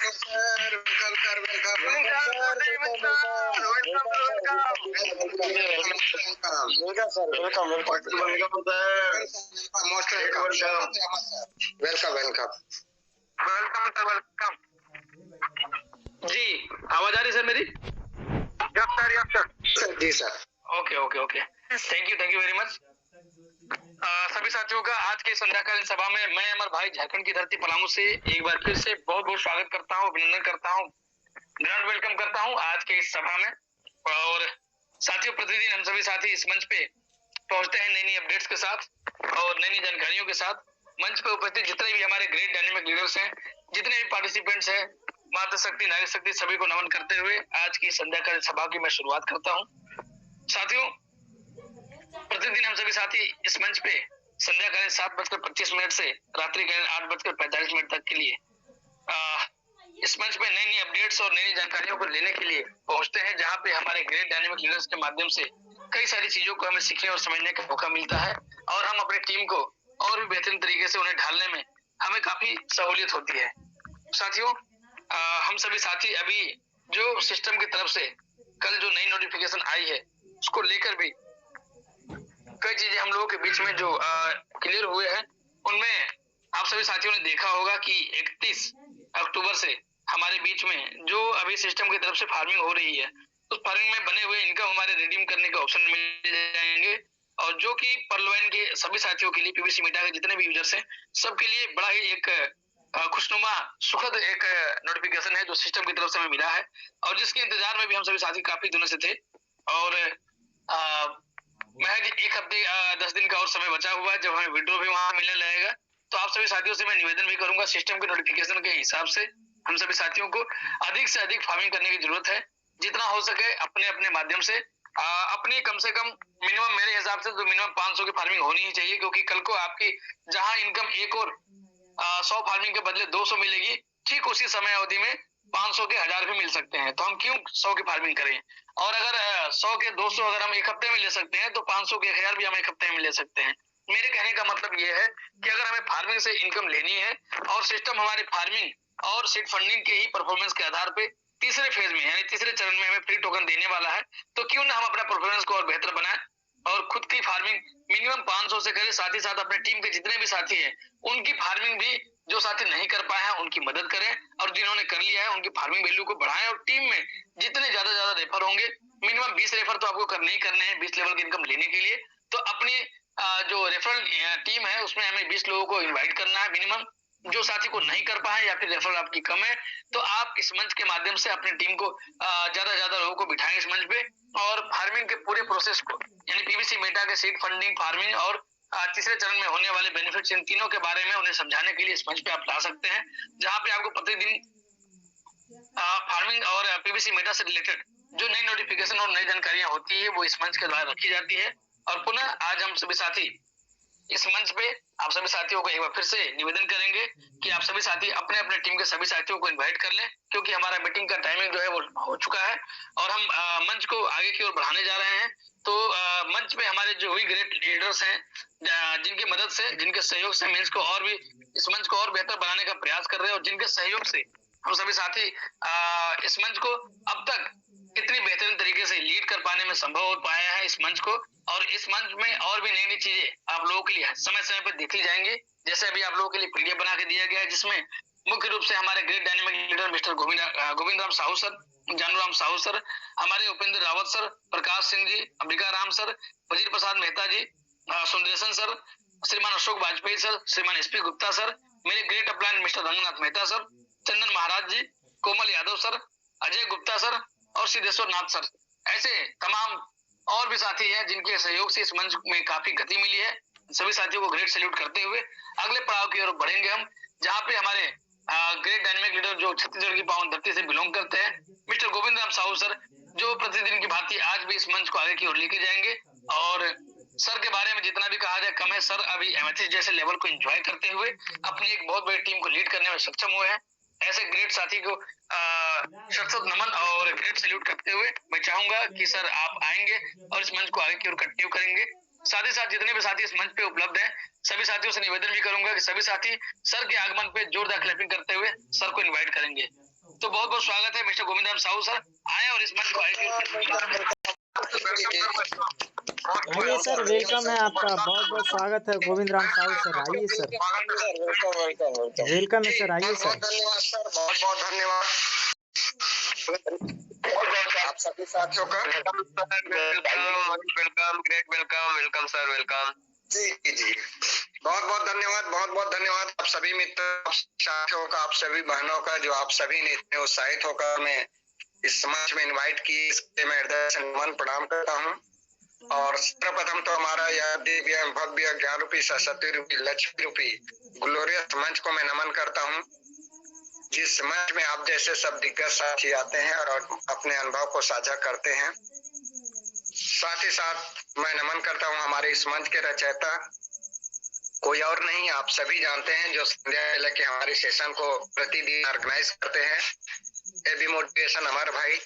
Welcome. जी आवाज आ रही sir मेरी? जी sir. Okay okay okay, thank you very much. सभी साथियों का आज के संध्याकालीन सभा में मैं अमर भाई झारखंड की धरती पलामू से एक बार फिर से बहुत बहुत स्वागत करता हूँ, अभिनंदन करता हूँ, ग्रैंड वेलकम करता हूँ आज के इस सभा में। और साथियों, प्रतिदिन हम सभी साथी इस मंच पे पहुंचते हैं नई नई अपडेट्स के साथ और नई नई जानकारियों के साथ। मंच पे उपस्थित जितने भी हमारे ग्रेट डायनेमिक लीडर्स हैं, जितने भी पार्टिसिपेंट्स हैं, मातृ शक्ति, नारी शक्ति, सभी को नमन करते हुए आज की संध्याकालीन सभा की मैं शुरुआत करता हूँ। साथियों, प्रतिदिन हम सभी साथी इस मंच पे संध्याकालीन 7:25 से रात्रि कालीन 8:45 तक के लिए इस मंच पे नई नई अपडेट्स और नई नई जानकारियों को लेने के लिए पहुंचते हैं, जहां पे हमारे ग्रेट डायनेमिक लीडर्स के माध्यम से कई सारी चीजों को हमें सीखने और समझने का मौका मिलता है और हम अपनी टीम को और भी बेहतरीन तरीके से उन्हें ढालने में हमें काफी सहूलियत होती है। साथियों, हम सभी साथी अभी जो सिस्टम की तरफ से कल जो नई नोटिफिकेशन आई है उसको लेकर भी कई चीजें हम लोगों के बीच में जो क्लियर हुए हैं, उनमें आप सभी साथियों ने देखा होगा कि 31 अक्टूबर से हमारे बीच में जो अभी सिस्टम की तरफ से फार्मिंग हो रही है, उस फार्मिंग में बने हुए इनकम हमारे रिडीम करने का ऑप्शन मिल जाएंगे और जो कि पर्लवाइन के सभी साथियों के लिए, पीवीसी मीटा के जितने भी यूजर्स हैं, सबके लिए बड़ा ही एक खुशनुमा सुखद एक नोटिफिकेशन है जो सिस्टम की तरफ से हमें मिला है और जिसके इंतजार में भी हम सभी साथी काफी दिनों से थे। और महज एक हफ्ते 10 दिन का और समय बचा हुआ है जब हमें विड्रॉ भी वहां मिलने लगेगा। तो आप सभी साथियों से मैं निवेदन भी करूंगा, सिस्टम के नोटिफिकेशन के हिसाब से हम सभी साथियों को अधिक से अधिक फार्मिंग करने की जरूरत है। जितना हो सके अपने अपने माध्यम से अपनी कम से कम मिनिमम, मेरे हिसाब से तो मिनिमम 500 की फार्मिंग होनी ही चाहिए, क्योंकि कल को आपकी जहां इनकम एक और 100 फार्मिंग के बदले 200 मिलेगी, ठीक उसी समय अवधि में 500 के 1000 भी मिल सकते हैं। तो हम क्यों 100 की फार्मिंग करें? और अगर 100 के 200 अगर हम एक हफ्ते में ले सकते हैं तो 500 के 1000 भी हम एक हफ्ते में ले सकते हैं। मेरे कहने का मतलब ये है कि अगर हमें फार्मिंग से इनकम लेनी है और सिस्टम हमारी फार्मिंग और सीड फंडिंग के ही परफॉर्मेंस के आधार पे तीसरे फेज में यानी तीसरे चरण में हमें फ्री टोकन देने वाला है, तो क्यों ना हम अपना परफॉर्मेंस को और बेहतर बनाएं और खुद की फार्मिंग मिनिमम 500 से करें। साथ ही साथ अपने टीम के जितने भी साथी हैं उनकी फार्मिंग भी, जो साथी नहीं कर पाए हैं उनकी मदद करें और जिन्होंने कर लिया है उनकी फार्मिंग वैल्यू को बढ़ाएं और टीम में जितने ज्यादा रेफर होंगे, मिनिमम 20 रेफर तो आपको करने ही करने हैं 20 लेवल की इनकम लेने के लिए। तो अपनी जो रेफरल टीम है उसमें हमें 20 लोगों को इन्वाइट करना है मिनिमम। जो साथी को नहीं कर पाए या फिर रेफरल आपकी कम है तो आप इस मंच के माध्यम से अपनी टीम को ज्यादा लोगों को बिठाएं इस मंच पे और फार्मिंग के पूरे प्रोसेस को यानी पीवीसी मेटा के सीड फंडिंग, फार्मिंग और तीसरे चरण में होने वाले बेनिफिट्स, इन तीनों के बारे में उन्हें समझाने के लिए इस मंच पे आप ला सकते हैं, जहां पे आपको प्रतिदिन फार्मिंग और पीवीसी मेटा से रिलेटेड जो नई नोटिफिकेशन और नई जानकारियां होती है वो इस मंच के द्वारा रखी जाती है। और पुनः आज हम सभी साथी इस मंच पे आप सभी साथियों को एक बार फिर से निवेदन करेंगे कि आप सभी साथी अपने अपने टीम के सभी साथियों को इनवाइट कर लें, क्योंकि हमारा मीटिंग का टाइमिंग जो है वो हो चुका है और हम मंच को आगे की ओर बढ़ाने जा रहे हैं। तो मंच पे हमारे जो भी ग्रेट लीडर्स हैं जिनकी मदद से, जिनके सहयोग से मंच को और भी, इस मंच को और बेहतर बनाने का प्रयास कर रहे हैं और जिनके सहयोग से हम सभी साथी इस मंच को अब तक इतनी बेहतरीन तरीके से लीड कर पाने में संभव हो पाया है इस मंच को। और इस मंच में और भी नई नई चीजें आप लोगों के लिए समय समय पर देखी जाएंगी, जैसे अभी आप लोगों के लिए पीडीएफ बना के दिया गया है, जिसमें मुख्य रूप से हमारे great dynamic leader mister Govind Ram Sahu sir, Janu Ram Sahu sir, हमारे Upendra Rawat sir, Prakash Singh ji, Ambika Ram sir, Wazir Prasad Mehta ji, Sundaresan sir, श्रीमान अशोक वाजपेयी सर, श्रीमान एसपी गुप्ता सर, मेरे great upline mister Ranganath Mehta sir, Chandan Maharaj ji, Komal Yadav sir, Ajay Gupta sir और सिद्धेश्वर नाथ सर, ऐसे तमाम और भी साथी हैं जिनके सहयोग से इस मंच में काफी गति मिली है। सभी साथियों को ग्रेट सैल्यूट करते हुए अगले पड़ाव की ओर बढ़ेंगे हम, जहां पे हमारे ग्रेट डायनेमिक लीडर जो छत्तीसगढ़ की पावन धरती से बिलोंग करते हैं, मिस्टर गोविंद राम साहू सर, जो प्रतिदिन की भांति आज भी इस मंच को आगे की ओर लेके जाएंगे। और सर के बारे में जितना भी कहा जाए कम है, सर अभी एमएचएस जैसे लेवल को एंजॉय करते हुए अपनी एक बहुत बड़ी टीम को लीड करने में सक्षम हुए हैं। ऐसे ग्रेट साथी को शत नमन और ग्रेट सैल्यूट करते हुए मैं चाहूंगा कि सर आप आएंगे और इस मंच को आगे की ओर कंटिन्यू करेंगे। साथ ही साथ जितने भी साथी इस मंच पे उपलब्ध हैं, सभी साथियों से निवेदन भी करूंगा कि सभी साथी सर के आगमन पे जोरदार क्लैपिंग करते हुए सर को इनवाइट करेंगे। तो बहुत बहुत स्वागत है मिस्टर गोविंद राम साहू सर, आए और इस मंच को आइए सर, वेलकम है आपका, बहुत बहुत स्वागत है गोविंद राम साहू सर, आइए सर। वेलकम है सर, आइए सर। धन्यवाद सर, बहुत बहुत धन्यवाद आप सभी साथियों का। Welcome great welcome, welcome sir, welcome. जी जी, बहुत बहुत धन्यवाद, बहुत बहुत धन्यवाद आप सभी मित्र साथियों का, आप सभी बहनों का, जो आप सभी ने इतने उत्साहित होकर मैं इस मंच में इनवाइट की, इसके मैं हृदय से नमन प्रणाम करता हूँ। और सर्वप्रथम तो हमारा यह दिव्य भव्य ज्ञान रूपी सरस्वती रूपी लक्ष्मी रूपी ग्लोरियस मंच को मैं नमन करता हूँ, जिस मंच में आप जैसे सब दिग्गज साथी आते हैं और अपने अनुभव को साझा करते हैं। साथ ही साथ मैं नमन करता हूँ हमारे इस मंच के रचयिता, कोई और नहीं, आप सभी जानते हैं, जो संध्या वेला के हमारे सेशन को प्रतिदिन ऑर्गेनाइज करते हैं, एबी मोटिवेशन अमर भाई,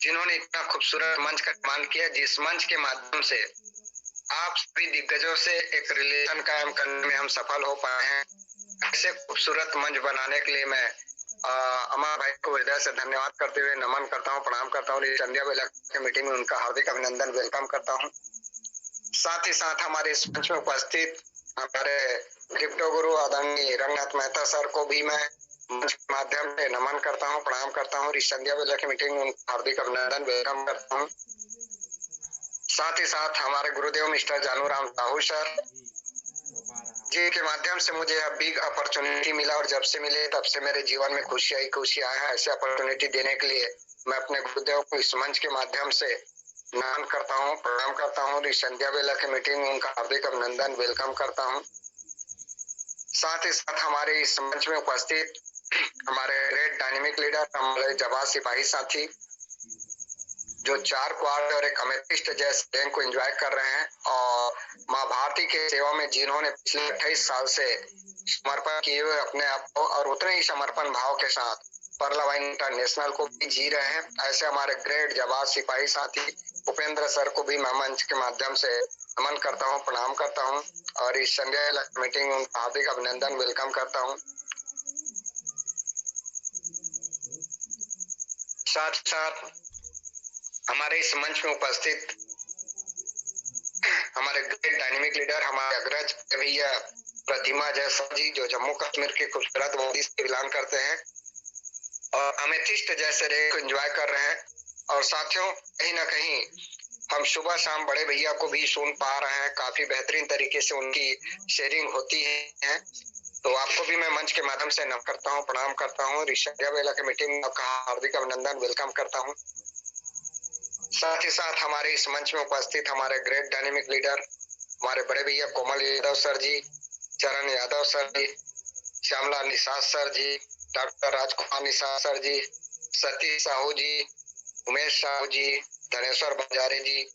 जिन्होंने इतना खूबसूरत मंच का निर्माण किया, जिस मंच के माध्यम से आप सभी दिग्गजों से एक रिलेशन कायम करने में हम सफल हो पाए हैं। ऐसे खूबसूरत मंच बनाने के लिए मैं अमर भाई को हृदय से धन्यवाद करते हुए नमन करता हूँ, प्रणाम करता हूँ। संध्या वेला की मीटिंग में उनका हार्दिक अभिनंदन, वेलकम करता हूँ। साथ ही साथ हमारे इस मंच में उपस्थित हमारे क्रिप्टो गुरु आदरणीय रंगनाथ मेहता सर को भी मैं मंच के माध्यम से नमन करता हूँ, प्रणाम करता हूँ। इस संध्या वेला की मीटिंग में उनका हार्दिक अभिनंदन, वेलकम करता हूँ। साथ ही साथ हमारे गुरुदेव मिस्टर जानू राम साहू सर जी के माध्यम से मुझे यह बिग अपॉर्चुनिटी मिला, और जब से मिले तब से मेरे जीवन में खुशी आया है। ऐसे अपॉर्चुनिटी देने के लिए मैं अपने गुरुदेव को इस मंच के माध्यम से नमन करता हूँ, प्रणाम करता हूँ। इस संध्या वेला की मीटिंग में उनका हार्दिक अभिनंदन, वेलकम करता हूँ। साथ ही साथ हमारे इस मंच में उपस्थित हमारे ग्रेट डायनेमिक लीडर, हमारे जवान सिपाही साथी, जो 4 क्वार्ट और एक अमेथिस्ट जैसे रैंक को एंजॉय कर रहे हैं, और माँ भारती के सेवा में जिन्होंने पिछले 28 साल से समर्पण किए हुए अपने आप को, और उतने ही समर्पण भाव के साथ परलावाइन इंटरनेशनल को भी जी रहे हैं, ऐसे हमारे ग्रेट जवान सिपाही साथी उपेंद्र सर को भी मैं मंच के माध्यम से नमन करता हूँ, प्रणाम करता हूँ, और इस संध्या मीटिंग में उनका हार्दिक अभिनंदन, वेलकम करता हूँ। साथ साथ हमारे इस मंच में उपस्थित हमारे ग्रेट डायनेमिक लीडर, हमारे अग्रज भैया प्रतिमा जैसवाल जी, जो जम्मू कश्मीर के खूबसूरत वादी से बिलोंग करते हैं और अमेथिस्ट जैसे रे को एंजॉय कर रहे हैं। और साथियों, कहीं ना कहीं हम सुबह शाम बड़े भैया को भी सुन पा रहे हैं, काफी बेहतरीन तरीके से उनकी शेयरिंग होती है। तो आपको भी मैं मंच के माध्यम से नमन करता हूँ, प्रणाम करता हूँ। संध्या वेला की मीटिंग में आपका हार्दिक अभिनंदन, वेलकम करता हूँ। साथ ही साथ हमारे इस मंच में उपस्थित हमारे ग्रेट डायनेमिक लीडर, हमारे बड़े भैया कोमल यादव सर जी, चरण यादव सर जी, श्यामला निषाद सर जी, डॉक्टर राजकुमार निषाद सर जी, सतीश साहू जी, उमेश साहू जी, धनेश्वर बंजारे जी,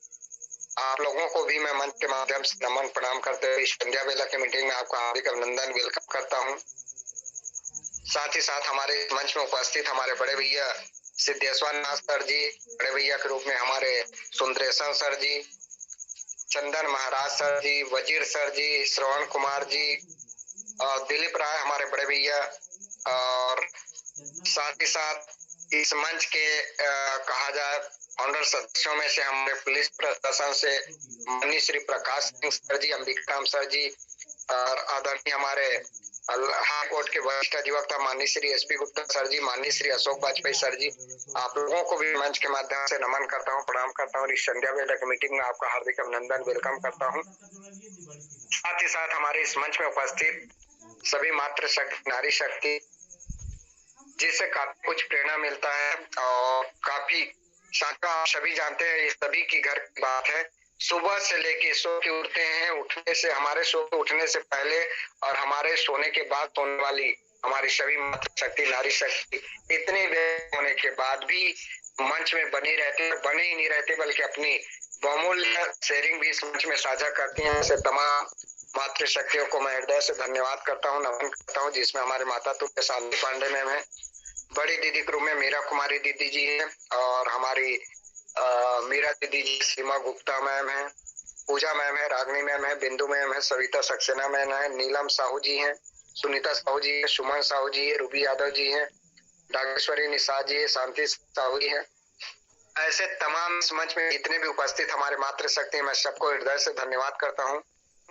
आप लोगों को भी मैं मंच के माध्यम से नमन प्रणाम करते हुए संध्या वेला की मीटिंग में आपका हार्दिक अभिनंदन, वेलकम करता हूँ। साथ ही साथ हमारे मंच में उपस्थित हमारे बड़े भैया सिद्धेश्वर नाथ सर जी, बड़े भैया के रूप में हमारे सुंदरेशन सर जी, चंदन महाराज सर जी, वजीर सर जी, श्रवण कुमार जी, और दिलीप राय हमारे बड़े भैया, और साथ ही साथ इस मंच के कहा जाए फाउंडर सदस्यों में से हमारे पुलिस प्रशासन से माननीय श्री प्रकाश सिंह सर जी, अंबिका सर जी, और आदरणीय हमारे हाई कोर्ट के वरिष्ठ अधिवक्ता माननीय श्री एसपी गुप्ता सर जी, माननीय श्री अशोक वाजपेयी सर जी, आप लोगों को भी मंच के माध्यम से नमन करता हूँ, प्रणाम करता हूँ। इस संध्या वेला की मीटिंग में आपका हार्दिक अभिनंदन, वेलकम करता हूँ। साथ ही साथ हमारे इस मंच में उपस्थित सभी मातृ शक्ति, नारी शक्ति, जिससे काफी कुछ प्रेरणा मिलता है, और काफी साथ आप सभी जानते हैं, ये सभी की घर की बात है। सुबह से लेके सो के उठते हैं, उठने से हमारे सो के उठने से पहले और हमारे सोने के बाद सोने वाली हमारी सभी मातृ शक्ति, नारी शक्ति, इतने होने के बाद भी मंच में बने ही नहीं रहते, बल्कि अपनी बहुमूल्य शेयरिंग भी इस मंच में साझा करती हैं। ऐसे तमाम मातृ शक्तियों को मैं हृदय से धन्यवाद करता हूँ, नमन करता हूँ, जिसमें हमारे माता तुल्य शांति पांडे मैम है, बड़ी दीदी के रूप में मीरा कुमारी दीदी जी है, और हमारी मीरा दीदी जी सीमा गुप्ता मैम है, पूजा मैम है, रागनी मैम है, बिंदु मैम है, सविता सक्सेना मैम है, नीलम साहू जी हैं, सुनीता साहू जी है, सुमन साहू जी है, रूबी यादव जी हैं, डागेश्वरी निषाद जी, शांति साहू जी है, ऐसे तमाम इस मंच में जितने भी उपस्थित हमारे मातृशक्ति, मैं सबको हृदय से धन्यवाद करता हूँ,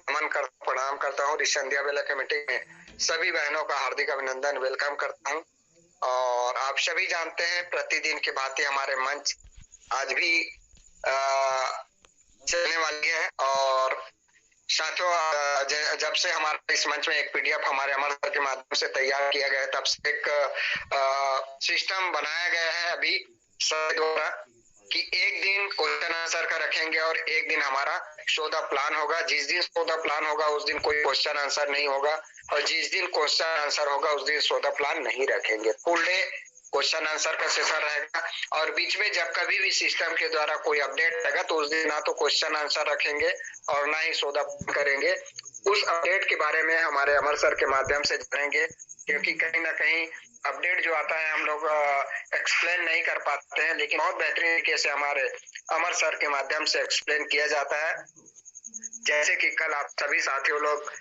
नमन कर प्रणाम करता हूँ। इस संध्या बेला कमेटी में सभी बहनों का हार्दिक अभिनंदन, वेलकम करता हूँ। और आप सभी जानते हैं प्रतिदिन की भांति हमारे मंच आज भी चलने वाली है। और साथियों, जब से हमारे इस मंच में एक पीडीएफ हमारे अमर सर के माध्यम से तैयार किया गया है, तब से एक सिस्टम बनाया गया है अभी सर द्वारा कि एक दिन क्वेश्चन आंसर का रखेंगे और एक दिन हमारा शो द प्लान होगा। जिस दिन शो द प्लान होगा उस दिन कोई क्वेश्चन आंसर नहीं होगा, और जिस दिन क्वेश्चन आंसर होगा उस दिन शो द प्लान नहीं रखेंगे। फुल डे क्वेश्चन आंसर का सेशन रहेगा, और बीच में जब कभी भी सिस्टम के द्वारा कोई अपडेट रहेगा तो उस दिन ना तो क्वेश्चन आंसर रखेंगे और ना ही शो द प्लान करेंगे। उस अपडेट के बारे में हमारे अमर सर के माध्यम से जानेंगे, क्योंकि कहीं ना कहीं अपडेट जो आता है हम लोग एक्सप्लेन नहीं कर पाते हैं, लेकिन बहुत बेहतरीन तरीके से हमारे अमर सर के माध्यम से एक्सप्लेन किया जाता है। जैसे कि कल आप सभी साथियों लोग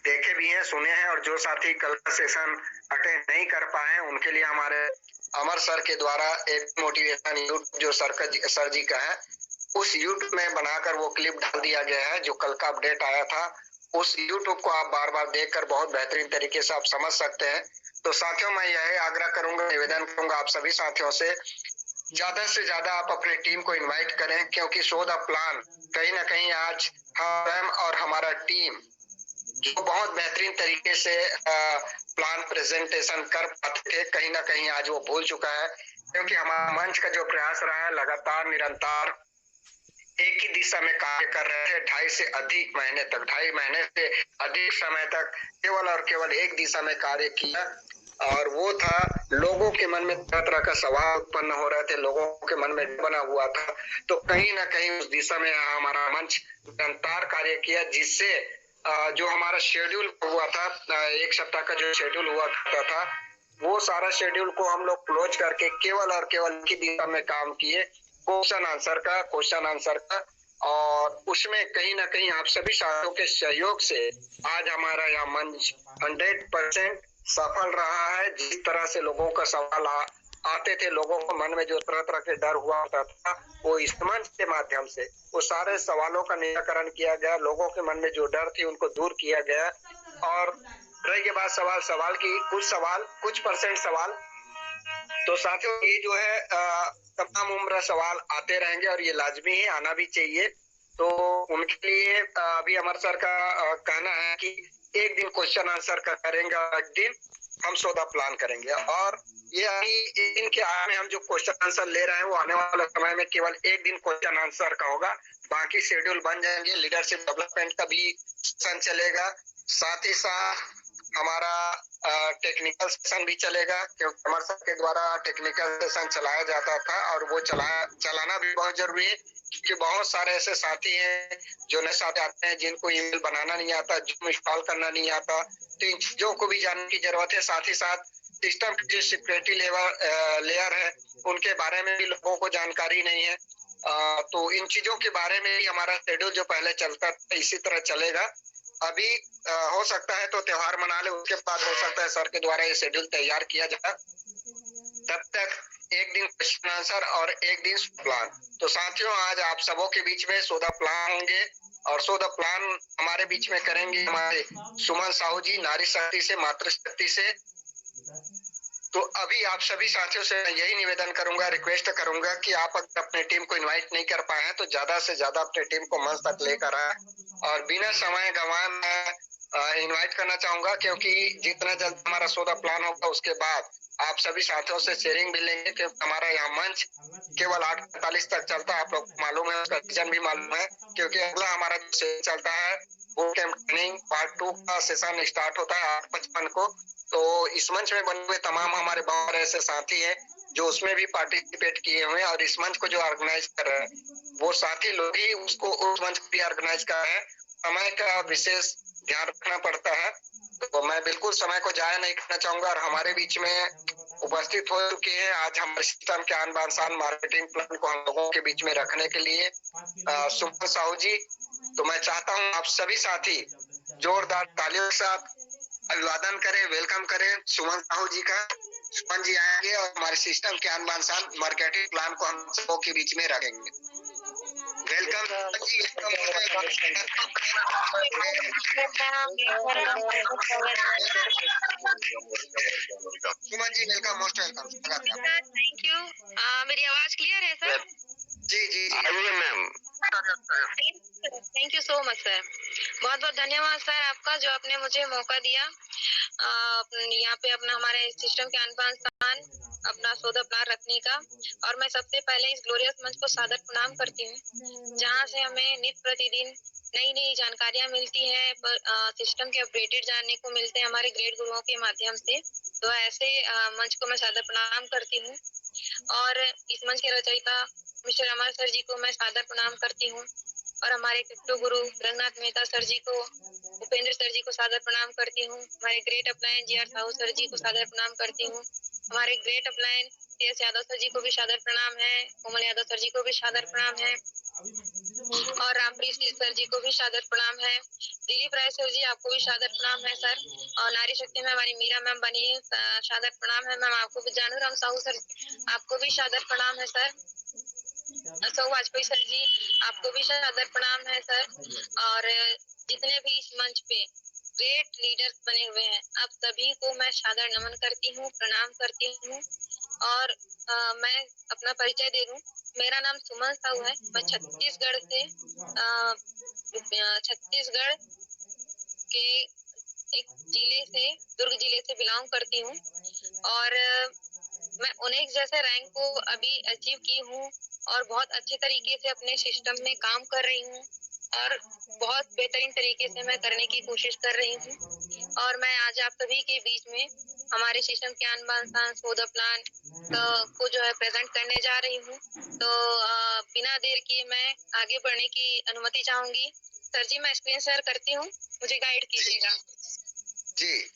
देखे भी हैं, सुने हैं, और जो साथी कल का सेशन अटेंड नहीं कर पाए उनके लिए हमारे अमर सर के द्वारा एक मोटिवेशन यूट्यूब जो सर जी का है, उस यूट्यूब में बनाकर वो क्लिप डाल दिया गया है जो कल का अपडेट आया था। उस यूट्यूब को आप बार बार देखकर बहुत बेहतरीन तरीके से आप समझ सकते हैं। तो साथियों, मैं यही आग्रह करूंगा, निवेदन करूंगा आप सभी साथियों से ज्यादा आप अपनी टीम को इनवाइट करें, क्योंकि शो द प्लान कहीं ना कहीं आज हम और हमारा टीम जो बहुत बेहतरीन तरीके से प्लान प्रेजेंटेशन कर पाते थे, कहीं ना कहीं आज वो भूल चुका है। क्योंकि हमारा मंच का जो प्रयास रहा है लगातार निरंतर एक ही दिशा में कार्य कर रहे थे 2.5 से अधिक महीने तक, 2.5 महीने से अधिक समय तक केवल और केवल एक दिशा में कार्य किया, और वो था लोगों के मन में तरह तरह का सवाल उत्पन्न हो रहे थे, लोगों के मन में बना हुआ था। तो कहीं ना कहीं उस दिशा में हमारा मंच निरंतर कार्य किया, जिससे जो हमारा शेड्यूल हुआ था, एक सप्ताह का जो शेड्यूल हुआ था, वो सारा शेड्यूल को हम लोग क्लोज करके केवल और केवल की दिशा में काम किए, क्वेश्चन आंसर का। और उसमें कहीं ना कहीं आप सभी साथियों के सहयोग से आज हमारा यह मंच 100% सफल रहा है। जिस तरह से लोगों का सवाल आते थे, लोगों को मन में जो तरह तरह के डर हुआ होता था, वो इस मंच के माध्यम से वो सारे सवालों का निराकरण किया गया। लोगों के मन में जो डर थी उनको दूर किया गया। और रही के बाद सवाल की कुछ परसेंट सवाल, तो साथियों ये जो है तमाम उम्र सवाल आते रहेंगे और ये लाजमी है, आना भी चाहिए। तो उनके लिए अभी अमर सर का कहना है कि एक दिन क्वेश्चन आंसर का करेंगे, एक दिन हम शो द प्लान करेंगे। और ये अभी दिन के आने में हम जो क्वेश्चन आंसर ले रहे हैं वो आने वाले समय में केवल एक दिन क्वेश्चन आंसर का होगा, बाकी शेड्यूल बन जाएंगे। लीडरशिप डेवलपमेंट का भी सेशन चलेगा, साथ ही साथ हमारा टेक्निकल सेशन भी चलेगा, क्योंकि अमर सर के द्वारा टेक्निकल सेशन चलाया जाता था, और वो चलाना भी बहुत जरूरी है, क्योंकि बहुत सारे ऐसे साथी हैं जो नए साथी आते हैं जिनको ईमेल बनाना नहीं आता, जूम इंस्टॉल करना नहीं आता। तो इन चीजों को भी जानने की जरूरत है। साथ ही साथ सिस्टम की जो सिक्योरिटी लेयर है उनके बारे में भी लोगों को जानकारी नहीं है। तो इन चीजों के बारे में भी हमारा शेड्यूल जो पहले चलता था इसी तरह चलेगा। अभी हो सकता है तो त्योहार मना ले, उसके बाद हो सकता है सर के द्वारा ये शेड्यूल तैयार किया जाए। तब तक एक दिन क्वेश्चन आंसर और एक दिन प्लान। तो साथियों, आज आप सबों के बीच में शो द प्लान होंगे, और शो द प्लान हमारे बीच में करेंगे हमारे सुमन साहू जी, नारी शक्ति से, मातृशक्ति से। तो अभी आप सभी साथियों से यही निवेदन करूंगा, रिक्वेस्ट करूंगा कि आप अगर अपने टीम को इनवाइट नहीं कर पाए हैं तो ज्यादा से ज्यादा अपने टीम को मंच तक लेकर आए, और बिना समय गंवाए मैं इनवाइट करना चाहूंगा, क्योंकि जितना जल्द हमारा शो द प्लान होगा उसके बाद आप सभी साथियों से शेयरिंग भी लेंगे, क्योंकि हमारा यहाँ मंच केवल 8:45 तक चलता है। आप लोग मालूम है, उसका रीजन भी मालूम है, क्योंकि अगला हमारा जो सेशन चलता है वो कैंप ट्रेनिंग पार्ट 2 का सेशन स्टार्ट होता है 8:55 को। तो इस मंच में बने हुए तमाम हमारे बहुत ऐसे साथी हैं जो उसमें भी पार्टिसिपेट किए हुए हैं, और इस मंच को जो ऑर्गेनाइज कर रहे हैं वो साथी लोग ही उसको उस मंच को भी ऑर्गेनाइज कर रहे हैं। समय का विशेष ध्यान रखना पड़ता है, तो मैं बिल्कुल समय को जाया नहीं करना चाहूंगा। और हमारे बीच में उपस्थित हो चुके हैं आज हमारे सिस्टम के आन बान शान मार्केटिंग प्लान को हम लोगों के बीच में रखने के लिए सुमन साहू जी। तो मैं चाहता हूँ आप सभी साथी जोरदार तालियों के साथ अभिवादन करें, वेलकम करें सुमन साहू जी का। सुमन जी आएंगे और हमारे सिस्टम के अनुसार मार्केटिंग प्लान को हम सबों के बीच में रखेंगे। वेलकम जी, Suman ji welcome, most welcome, स्वागत है। Thank you. मेरी आवाज क्लियर है सर? जी जी जी ma'am. Thank you so much sir. बहुत बहुत धन्यवाद सर आपका, जो आपने मुझे मौका दिया यहाँ पे अपना हमारे सिस्टम के अनुसार अपना सौदा प्लान रखने का। और मैं सबसे पहले इस ग्लोरियस मंच को सादर प्रणाम करती हूँ, जहाँ से हमें नित्य प्रतिदिन नई नई जानकारियाँ मिलती हैं, सिस्टम के अपडेटेड जानने को मिलते हैं हमारे ग्रेड गुरुओं के माध्यम से। तो ऐसे मंच को मैं सादर प्रणाम करती हूँ। और इस मंच के रचयिता मिस्टर अमर सर जी को मैं सादर प्रणाम करती हूँ। और हमारे क्रिप्टो गुरु रंगनाथ मेहता सर जी को, उपेंद्र सर जी को सादर प्रणाम करती हूँ। हमारे great upline G R Sahu sir ji को सादर प्रणाम करती हूँ। हमारे great upline CS Yadav sir ji को भी सादर प्रणाम है। कोमल यादव सर जी को भी सादर प्रणाम है। और रामप्रीत सर जी को भी सादर प्रणाम है। दिलीप राय सर जी आपको भी सादर प्रणाम है सर। और नारी शक्ति में हमारी मीरा मैम बनी है, सादर प्रणाम है मैम आपको भी। जानू राम साहू सर आपको भी सादर प्रणाम है सर। अशोक वाजपेयी सर जी आपको भी सादर प्रणाम है सर। और जितने भी इस मंच पे ग्रेट लीडर्स बने हुए हैं, आप सभी को मैं सादर नमन करती हूँ, प्रणाम करती हूँ। और मैं अपना परिचय दे दूं, मेरा नाम सुमन साहू है। मैं छत्तीसगढ़ के एक जिले से, दुर्ग जिले से बिलोंग करती हूँ। और मैं 19 जैसे रैंक को अभी अचीव की हूँ और बहुत अच्छे तरीके से अपने सिस्टम में काम कर रही हूँ और बहुत बेहतरीन तरीके से मैं करने की कोशिश कर रही हूँ। और मैं आज आप सभी के बीच में हमारे सिस्टम के अनुसार सौदा प्लान को जो है प्रेजेंट करने जा रही हूँ। तो बिना देर किए मैं आगे बढ़ने की अनुमति चाहूंगी। सर जी मैं स्क्रीन शेयर करती हूँ, मुझे गाइड कीजिएगा। जी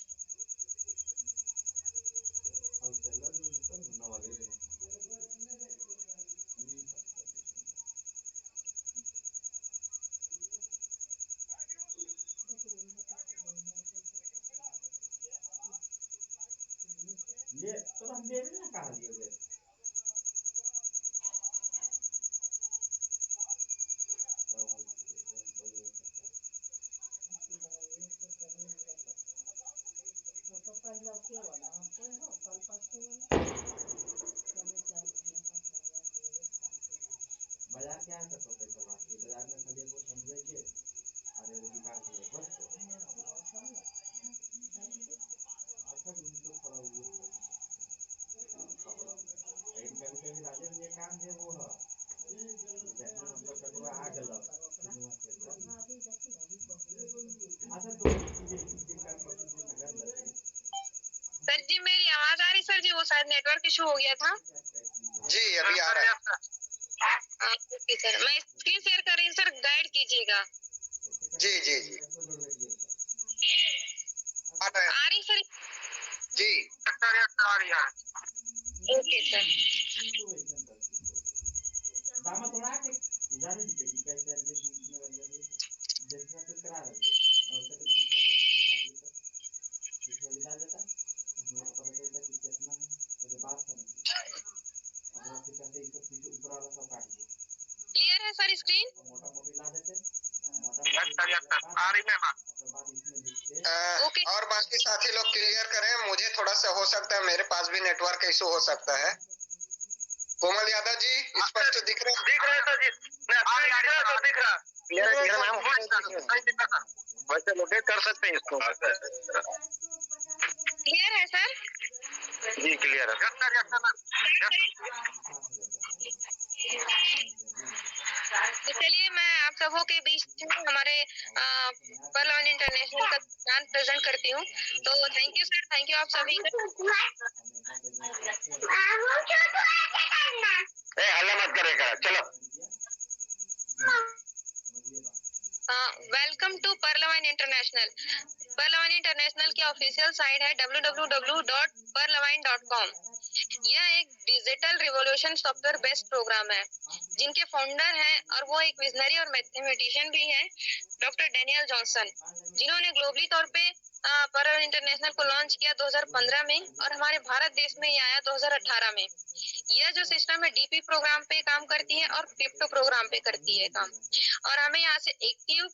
ये तो हम दे देना कहा दिए बाजार क्या है तो पैसा बात बाजार में खड़े को समझे के अरे वो निकाल दिए बस अच्छा उनको थोड़ा वो इनका भी राजेश ये काम दे वो है जैसे मतलब ककरो आ गल अच्छा तो सर जी मेरी आवाज आ रही सर जी? वो शायद नेटवर्क इशू हो गया था। जी अभी आ रहा है। ओके सर, मैं स्क्रीन शेयर कर रही हूँ सर, गाइड कीजिएगा। जी जी जी आ रही सर? जी ओके सर। दामा थोड़ा के जाने दीजिए कि कैसे जैसा कुछ करा रही है और तो इसमें निकाल देता हमें पता चलता कि कितना है तो बात समझ और फिर कहते इसको पीछे ऊपर वाला सब काट दो। क्लियर है सर स्क्रीन? मोटा मोटी ला देते मोटा आ रही है ना बाद इसमें लिखते और बाकी साथी लोग क्लियर करें, मुझे थोड़ा सा हो सकता है मेरे पास भी नेटवर्क इशू हो सकता है। कोमल यादव जी स्पष्ट दिख रहे सर जी? दिख रहा वैसे लोकेट कर सकते हैं इसको। क्लियर है सर? जी क्लियर है। तो चलिए मैं आप सबों के बीच हमारे पर्ल इंटरनेशनल का प्लान प्रेजेंट करती हूँ। तो thank you sir, thank you आप सभी हल्ला मत करेगा, चलो। Welcome to Perlwine International. Perlwine International की ऑफिशियल साइट है www.perlwine.com। यह एक digital revolution software based program है, जिनके फाउंडर हैं और वो एक विजनरी और मैथमेटिशियन भी हैं, डॉक्टर डेनियल जॉनसन, जिन्होंने ग्लोबली तौर पे पर्ल इंटरनेशनल को लॉन्च किया 2015 में और हमारे भारत देश में ये आया 2018 में। यह जो सिस्टम है डीपी प्रोग्राम पे काम करती है और क्रिप्टो प्रोग्राम पे करती है काम, और हमें यहाँ से एक्टिव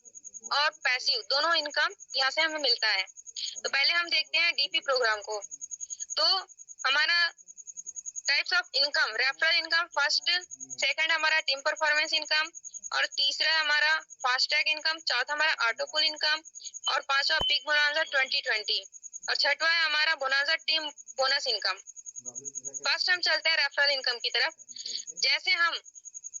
और पैसिव दोनों इनकम यहाँ से हमें मिलता है। तो पहले हम देखते हैं डीपी प्रोग्राम को। तो हमारा types of income, referral income first, second हमारा टीम परफॉर्मेंस इनकम, और तीसरा हमारा फास्टैग इनकम, चौथा हमारा ऑटोपुल इनकम, और पांचवा बिग बोनांजा 2020, और छठवा है हमारा bonanza team bonus income. First हम चलते हैं रेफरल इनकम की तरफ। जैसे हम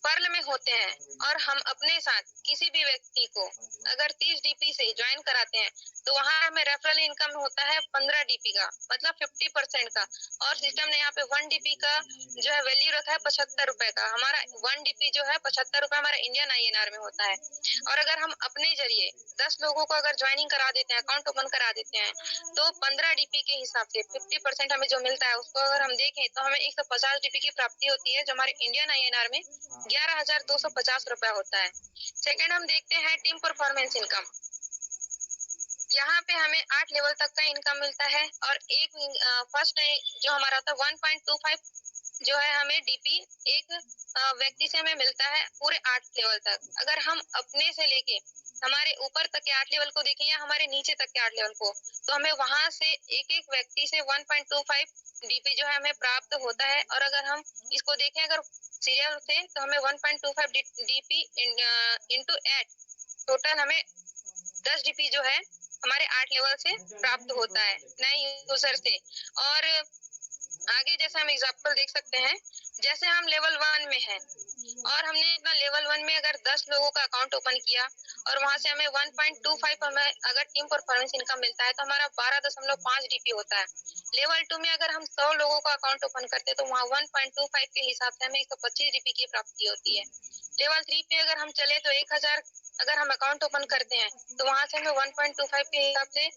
पर्ल में होते हैं और हम अपने साथ किसी भी व्यक्ति को अगर 30 डीपी से ज्वाइन कराते हैं तो वहाँ हमें रेफरल इनकम होता है 15 डीपी का, मतलब 50% का, और सिस्टम ने यहाँ पे 1 डीपी का जो है वैल्यू रखा है 75 रुपए का। हमारा 1 डीपी जो है 75 रुपए हमारा इंडियन INR में होता है। और अगर हम अपने जरिए 10 लोगों को अगर ज्वाइनिंग करा देते हैं, अकाउंट ओपन करा देते हैं, तो 15 डीपी के हिसाब से 50% हमें जो मिलता है उसको अगर हम देखें तो हमें 150 डीपी की प्राप्ति होती है, जो हमारे इंडियन INR में 11,250 रुपया होता है। सेकंड हम देखते हैं टीम परफॉर्मेंस इनकम। यहाँ पे हमें 8 लेवल तक का इनकम मिलता है, और एक फर्स्ट जो हमारा होता है 1.25 जो है हमें डीपी एक व्यक्ति से हमें मिलता है पूरे 8 लेवल तक। अगर हम अपने से लेके हमारे ऊपर तक के 8 लेवल को देखें या हमारे नीचे तक के 8 लेवल को, तो हमें वहां से एक एक व्यक्ति से 1.25 डीपी जो है हमें प्राप्त होता है। और अगर हम इसको देखें अगर सीरियल से, तो हमें 1.25 डीपी इंटू 8 टोटल हमें 10 डीपी जो है हमारे 8 लेवल से प्राप्त होता है नए यूजर से। और आगे जैसे हम एग्जांपल देख सकते हैं, जैसे हम लेवल 1 में हैं और हमने अपना लेवल 1 में अगर 10 लोगों का अकाउंट ओपन किया और वहां से हमें 1.25 हमें अगर टीम परफॉर्मेंस इनकम मिलता है तो हमारा 12.5 डीपी होता है। लेवल 2 में अगर हम 100 लोगों का अकाउंट ओपन करते हैं तो वहाँ 1.25 के हिसाब से हमें 125 डीपी की प्राप्ति होती है। लेवल 3 पे अगर हम चले तो 1000 अगर हम अकाउंट ओपन करते हैं तो वहां से हमें 1.25 के हिसाब से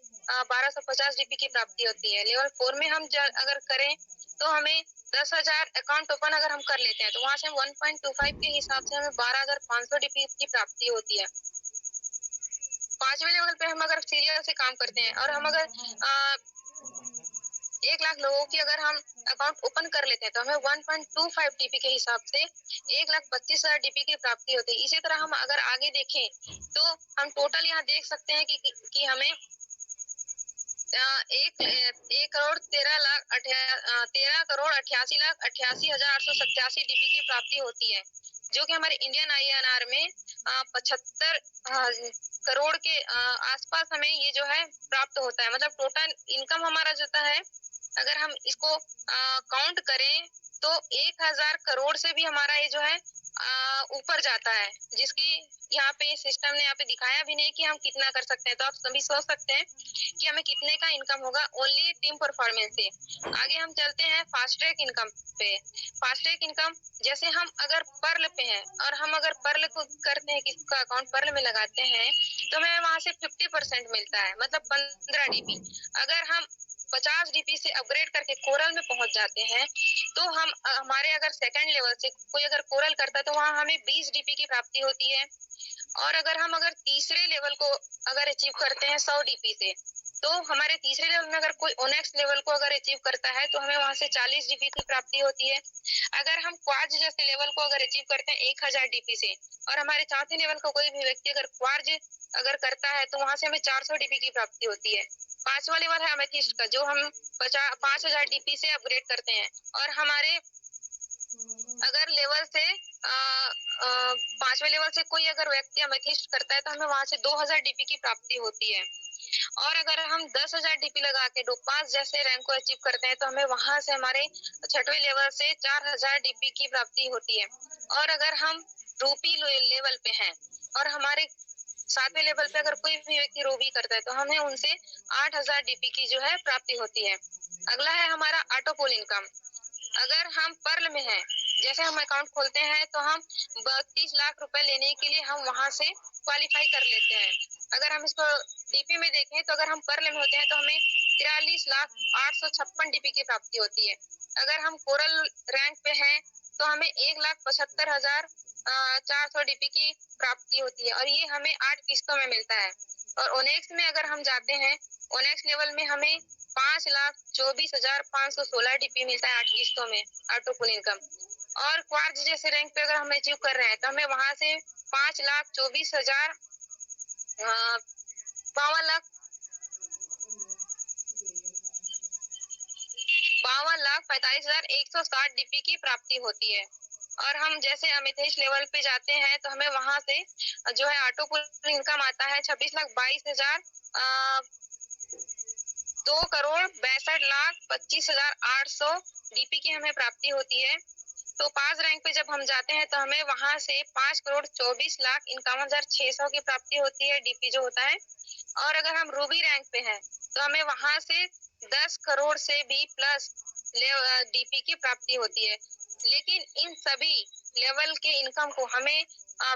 1250 डीपी की प्राप्ति होती है। लेवल 4 में हम अगर करें तो हमें 10,000 अकाउंट ओपन अगर हम कर लेते हैं तो वहां से 1.25 के हिसाब से हमें 12,500 डीपी की प्राप्ति होती है। पांचवें लेवल पे हम अगर सीरियल से काम करते हैं और हम अगर 1 लाख लोगों की अगर हम अकाउंट ओपन कर लेते हैं तो हमें 1.25 डीपी के हिसाब से 1,25,000 डीपी की प्राप्ति होती है। इसी तरह हम अगर आगे देखें तो हम टोटल यहाँ देख सकते हैं कि हमें 13,88,88,887 डीपी की प्राप्ति होती है, जो कि हमारे इंडियन INR में 75 करोड़ के आसपास हमें ये जो है प्राप्त होता है। मतलब टोटल इनकम हमारा जो है अगर हम इसको काउंट करें तो 1,000 करोड़ से भी हमारा ये जो है ऊपर जाता है, जिसकी यहाँ पे सिस्टम ने यहाँ पे दिखाया भी नहीं कि हम कितना कर सकते हैं। तो आप सभी सोच सकते हैं कि हमें कितने का इनकम होगा ओनली टीम परफॉर्मेंस से। आगे हम चलते हैं फास्ट ट्रैक इनकम पे। फास्ट ट्रैक इनकम जैसे हम अगर पर्ल पे हैं और हम अगर पर्ल को करते हैं, किसी का अकाउंट पर्ल में लगाते हैं तो हमें वहां से 50% मिलता है, मतलब 15 डीपी। अगर हम 50 डीपी से अपग्रेड करके कोरल में पहुंच जाते हैं तो हम हमारे अगर सेकंड लेवल से कोई अगर कोरल करता है तो वहां हमें 20 डीपी की प्राप्ति होती है। और अगर तीसरे लेवल को अगर अचीव करते हैं 100 डीपी से, तो हमारे तीसरे लेवल में अगर कोई ओनेक्स लेवल को अगर अचीव करता है तो हमें वहां से 40 डीपी की प्राप्ति होती है। अगर हम क्वार्ज जैसे लेवल को अगर अचीव करते हैं 1000 डीपी से, और हमारे चौथे लेवल का कोई भी व्यक्ति अगर क्वार्ज अगर करता है तो वहां से हमें 400 डीपी की प्राप्ति होती है। पांचवा लेवल है अमेथिस्ट का, जो हम 5000 डीपी से अपग्रेड करते हैं। और हमारे अगर लेवल से पांचवें लेवल से कोई अगर व्यक्ति अमेथिस्ट करता है तो हमें वहां से 2000 डीपी की प्राप्ति होती है। और अगर हम 10,000 डीपी लगा के डोपास जैसे रैंक को अचीव करते हैं तो हमें वहां से हमारे छठवें लेवल से 4000 डीपी की प्राप्ति होती है। और अगर हम रूपी लेवल पे हैं और हमारे 7वें लेवल पे अगर कोई भी व्यक्ति रूबी करता है तो हमें उनसे 8000 डीपी की जो है प्राप्ति होती है। अगला है हमारा ऑटोपोल इनकम। अगर हम पर्ल में हैं, जैसे हम अकाउंट खोलते हैं तो हम 32 लाख रुपए लेने के लिए हम वहां से क्वालिफाई कर लेते हैं। अगर हम इसको डीपी में देखें तो अगर हम पर्ल में होते हैं तो हमें 43,856 डीपी की प्राप्ति होती है। अगर हम कोरल रैंक पे हैं तो हमें 1,75,400 डीपी की प्राप्ति होती है, और ये हमें 8 किस्तों में मिलता है। और ओनेक्स में अगर हम जाते हैं, ओनेक्स लेवल में हमें 5,24,516 डीपी मिलता है 8 किस्तों में ऑटो पुल इनकम। और क्वार्ज जैसे रैंक पे अगर हम अचीव कर रहे हैं तो हमें वहां से 5,24,000 बावन लाख 45,160 डीपी की प्राप्ति होती है। और हम जैसे अमितेश लेवल पे जाते हैं तो हमें वहां से जो है ऑटो पुल इनकम आता है 26,22,000 2,62,25,800 डीपी की हमें प्राप्ति होती है। तो 5 रैंक पे जब हम जाते हैं तो हमें वहां से 5,24,51,600 की प्राप्ति होती है डीपी जो होता है। और अगर हम रूबी रैंक पे हैं तो हमें वहां से 10 करोड़ से भी प्लस डीपी की प्राप्ति होती है। लेकिन इन सभी लेवल के इनकम को हमें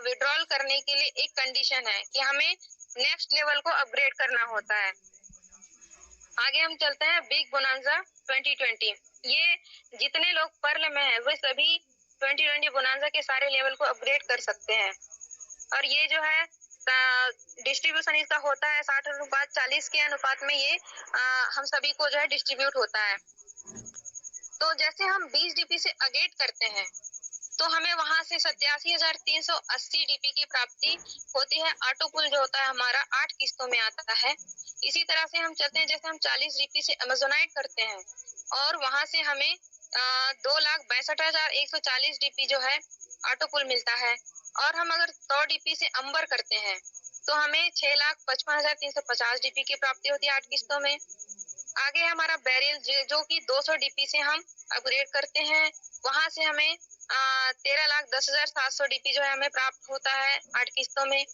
विड्रॉल करने के लिए एक कंडीशन है कि हमें नेक्स्ट लेवल को अपग्रेड करना होता है। आगे हम चलते हैं बिग बोनांजा 2020। ये जितने लोग पर्ल में हैं वे सभी 2020 बोनांजा के सारे लेवल को अपग्रेड कर सकते हैं। और ये जो है डिस्ट्रीब्यूशन इसका होता है 60:40 के अनुपात में ये हम सभी को जो है डिस्ट्रीब्यूट होता है। तो जैसे हम 20 डीपी से अगेट करते हैं तो हमें वहां से 87,380 डीपी की प्राप्ति होती है। ऑटो पुल जो होता है हमारा 8 किस्तों में आता है। इसी तरह से हम चलते हैं, जैसे हम 40 डीपी से अमेजोनाइट करते हैं और वहां से हमें 2,62,140 डीपी जो है ऑटो पुल मिलता है। और हम अगर 100 डीपी से अंबर करते हैं तो हमें 6,55,350 डीपी की प्राप्ति होती है 8 किस्तों में। आगे हमारा बैरिल जो कि 200 डीपी से हम अपग्रेड करते हैं, वहां से हमें 13,10,700 डीपी जो है हमें प्राप्त होता है 8 किस्तों में।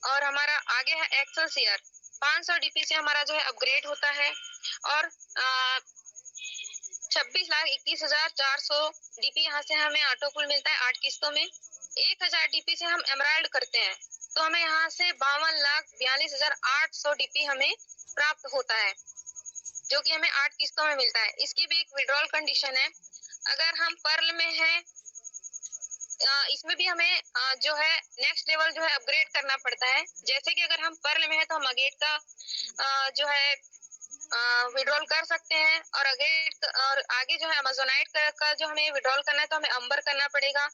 और हमारा आगे है एक्सेलसियर, 500 डीपी से हमारा जो है अपग्रेड होता है और 26,21,400 डीपी यहाँ से हमें ऑटो पुल मिलता है 8 किस्तों में। 1,000 डीपी से हम एमराल्ड करते हैं तो हमें यहाँ से 52,42,800 डीपी हमें प्राप्त होता है, जो कि हमें 8 किस्तों में मिलता है। इसकी भी एक विड्रॉल कंडीशन है। अगर हम पर्ल में हैं, इसमें भी हमें जो है नेक्स्ट लेवल जो है अपग्रेड करना पड़ता है। जैसे कि अगर हम पर्ल में हैं तो हम अगेट का जो है विड्रॉल कर सकते हैं और अगेट और आगे जो है अमेजोनाइट का जो हमें विड्रॉल करना है तो हमें अंबर करना पड़ेगा।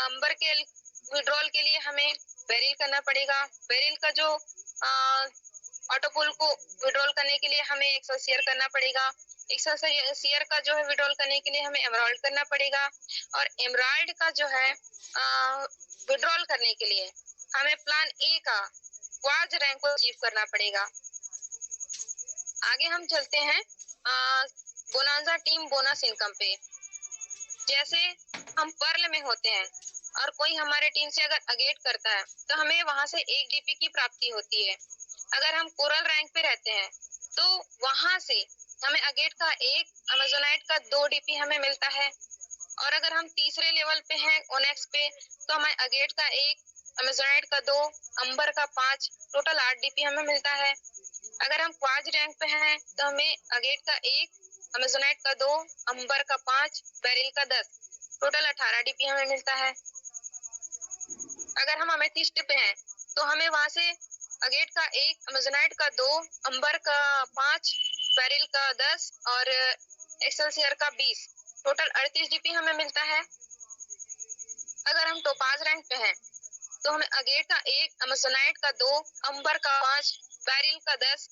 अंबर के विड्रॉल के लिए हमें बेरिल करना पड़ेगा। बेरिल का जो ऑटोपुल को विड्रॉल करने के लिए हमें एक्सेलसियर करना पड़ेगा। एक्सेलसियर का जो है विड्रॉल करने के लिए हमें एमराल्ड करना पड़ेगा। और एमराल्ड का जो है विड्रॉल करने के लिए हमें प्लान ए का क्वार्ज रैंक को अचीव करना पड़ेगा। आगे हम चलते हैं बोनांजा टीम बोनस इनकम पे। जैसे हम पर्ल में होते हैं और कोई हमारे टीम से अगर अगेट करता है तो हमें वहां से 1 डीपी की प्राप्ति होती है। अगर हम कोरल रैंक पे रहते हैं तो वहां से हमें अगेट का 1, अमेजोनाइट का 2 डीपी हमें मिलता है। और अगर हम तीसरे लेवल पे हैं ओनेक्स पे तो हमें अगेट का 1, अमेजोनाइट का 2, अंबर का 5, टोटल 8 डीपी हमें मिलता है। अगर हम क्वार्ज रैंक पे हैं तो हमें अगेट का 1, अमेजोनाइट का 2, अंबर का 5, बेरिल का 10, टोटल 18 डीपी हमें मिलता है। अगर हम अमेथिस्ट पे हैं तो हमें वहां से अगेट का 1, अमेजोनाइट का 2, अंबर का 5, बेरिल का 10 और एक्सेलसियर का 20, टोटल 38 डीपी हमें मिलता है। अगर हम टोपाज रैंक पे हैं तो हमें अगेट का 1, अमेजोनाइट का 2, अंबर का 5, बेरिल का 10,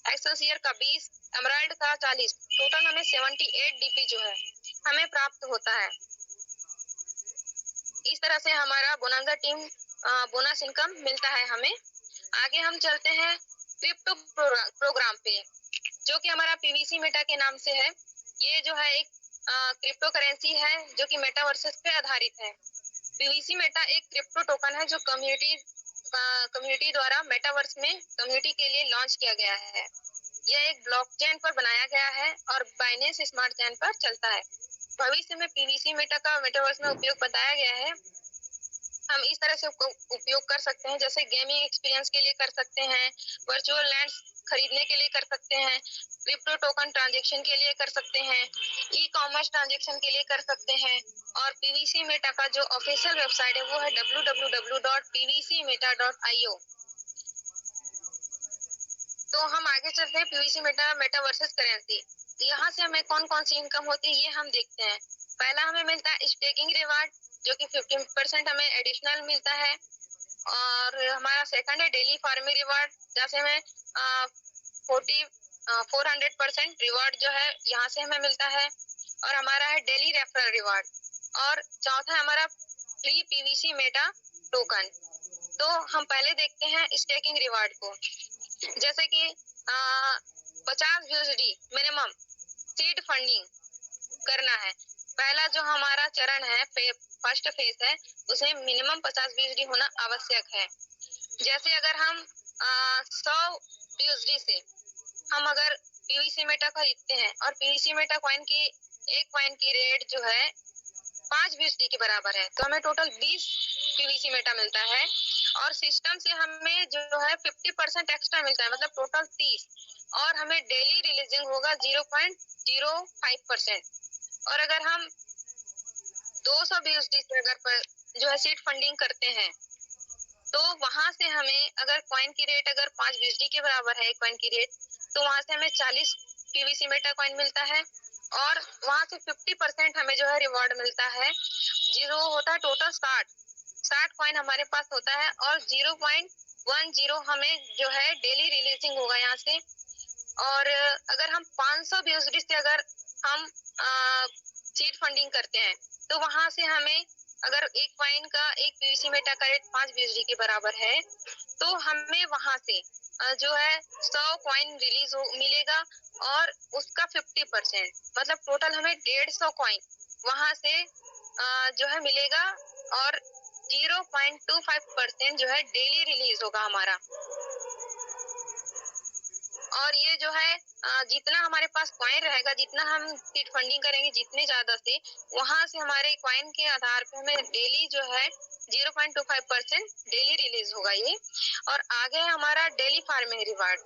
एक्सेलसियर का 20, एमराल्ड का 40, टोटल हमें 78 डीपी जो है हमें प्राप्त होता है। इस तरह से हमारा बोनांजा टीम बोनस इनकम मिलता है हमें। आगे हम चलते हैं क्रिप्टो प्रोग्राम पे, जो कि हमारा पीवीसी मेटा के नाम से है। ये जो है एक क्रिप्टो करेंसी है जो कि मेटावर्सेस पे आधारित है। पीवीसी मेटा एक क्रिप्टो टोकन है जो कम्युनिटी द्वारा मेटावर्स में कम्युनिटी के लिए लॉन्च किया गया है। यह एक ब्लॉकचेन पर बनाया गया है और बाइनेंस स्मार्ट चेन पर चलता है। भविष्य में पीवीसी मेटा का मेटावर्स में उपयोग बताया गया है। हम इस तरह से उपयोग कर सकते हैं, जैसे गेमिंग एक्सपीरियंस के लिए कर सकते हैं, वर्चुअल लैंड्स खरीदने के लिए कर सकते हैं, क्रिप्टो टोकन ट्रांजैक्शन के लिए कर सकते हैं, ई कॉमर्स ट्रांजैक्शन के लिए कर सकते हैं। और पीवीसी मेटा का जो ऑफिशियल वेबसाइट है वो है www.pvcmeta.io। तो हम आगे चलते हैं पीवीसी मेटा वर्सेस करेंसी। यहाँ से हमें कौन कौन सी इनकम होती है ये हम देखते हैं। पहला हमें मिलता है स्टेकिंग रिवार्ड, जो कि 15% हमें एडिशनल मिलता है। और हमारा सेकंड है डेली फार्मिंग रिवार्ड, जैसे हमें 400% रिवार्ड जो है यहाँ से हमें मिलता है। और हमारा है डेली रेफरल रिवार्ड। और चौथा हमारा फ्री पीवीसी मेटा टोकन। तो हम पहले देखते हैं स्टेकिंग रिवार्ड को। जैसे कि 50 USD मिनिमम सीड फंडिंग करना है। पहला जो हमारा चरण है, फर्स्ट फेज है, उसमें मिनिमम 50 USD होना आवश्यक है। जैसे अगर हम 100 USD से हम अगर पीवीसी मेटा खरीदते हैं और पीवीसी मेटा कॉइन की एक कॉइन की रेट जो है 5 USD के बराबर है, तो हमें टोटल 20 पीवीसी मेटा मिलता है। और सिस्टम से हमें जो है 50% एक्स्ट्रा मिलता है, मतलब टोटल 30। और हमें डेली रिलीजिंग होगा 0.05%। और अगर हम 200 USD से अगर जो है सीड फंडिंग करते हैं, तो वहां से हमें अगर कॉइन की रेट अगर 5 USD के बराबर है एक कॉइन की रेट, तो वहां से हमें 40 पीवीसी मेटा कॉइन मिलता है। और वहां से 50% हमें जो है रिवॉर्ड मिलता है। जीरो होता है टोटल 60 कॉइन हमारे पास होता है। और 0.10 हमें जो है डेली रिलीजिंग होगा यहाँ से। और अगर हम 500 USD से अगर हम सीड फंडिंग करते हैं, तो वहां से हमें अगर एक कॉइन का एक पीवीसी मेटा का रेट 5 USD के बराबर है, तो हमें वहां से जो है 100 कॉइन रिलीज मिलेगा। और उसका 50% मतलब टोटल हमें 150 कॉइन वहां से जो है मिलेगा। और 0.25% जो है डेली रिलीज होगा हमारा। और ये जो है जितना हमारे पास कॉइन रहेगा, जितना हम सीड फंडिंग करेंगे जितने ज्यादा से, वहां से हमारे कॉइन के आधार पे हमें डेली जो है 0.25% डेली रिलीज होगा ये। और आगे है हमारा डेली फार्मिंग रिवार्ड,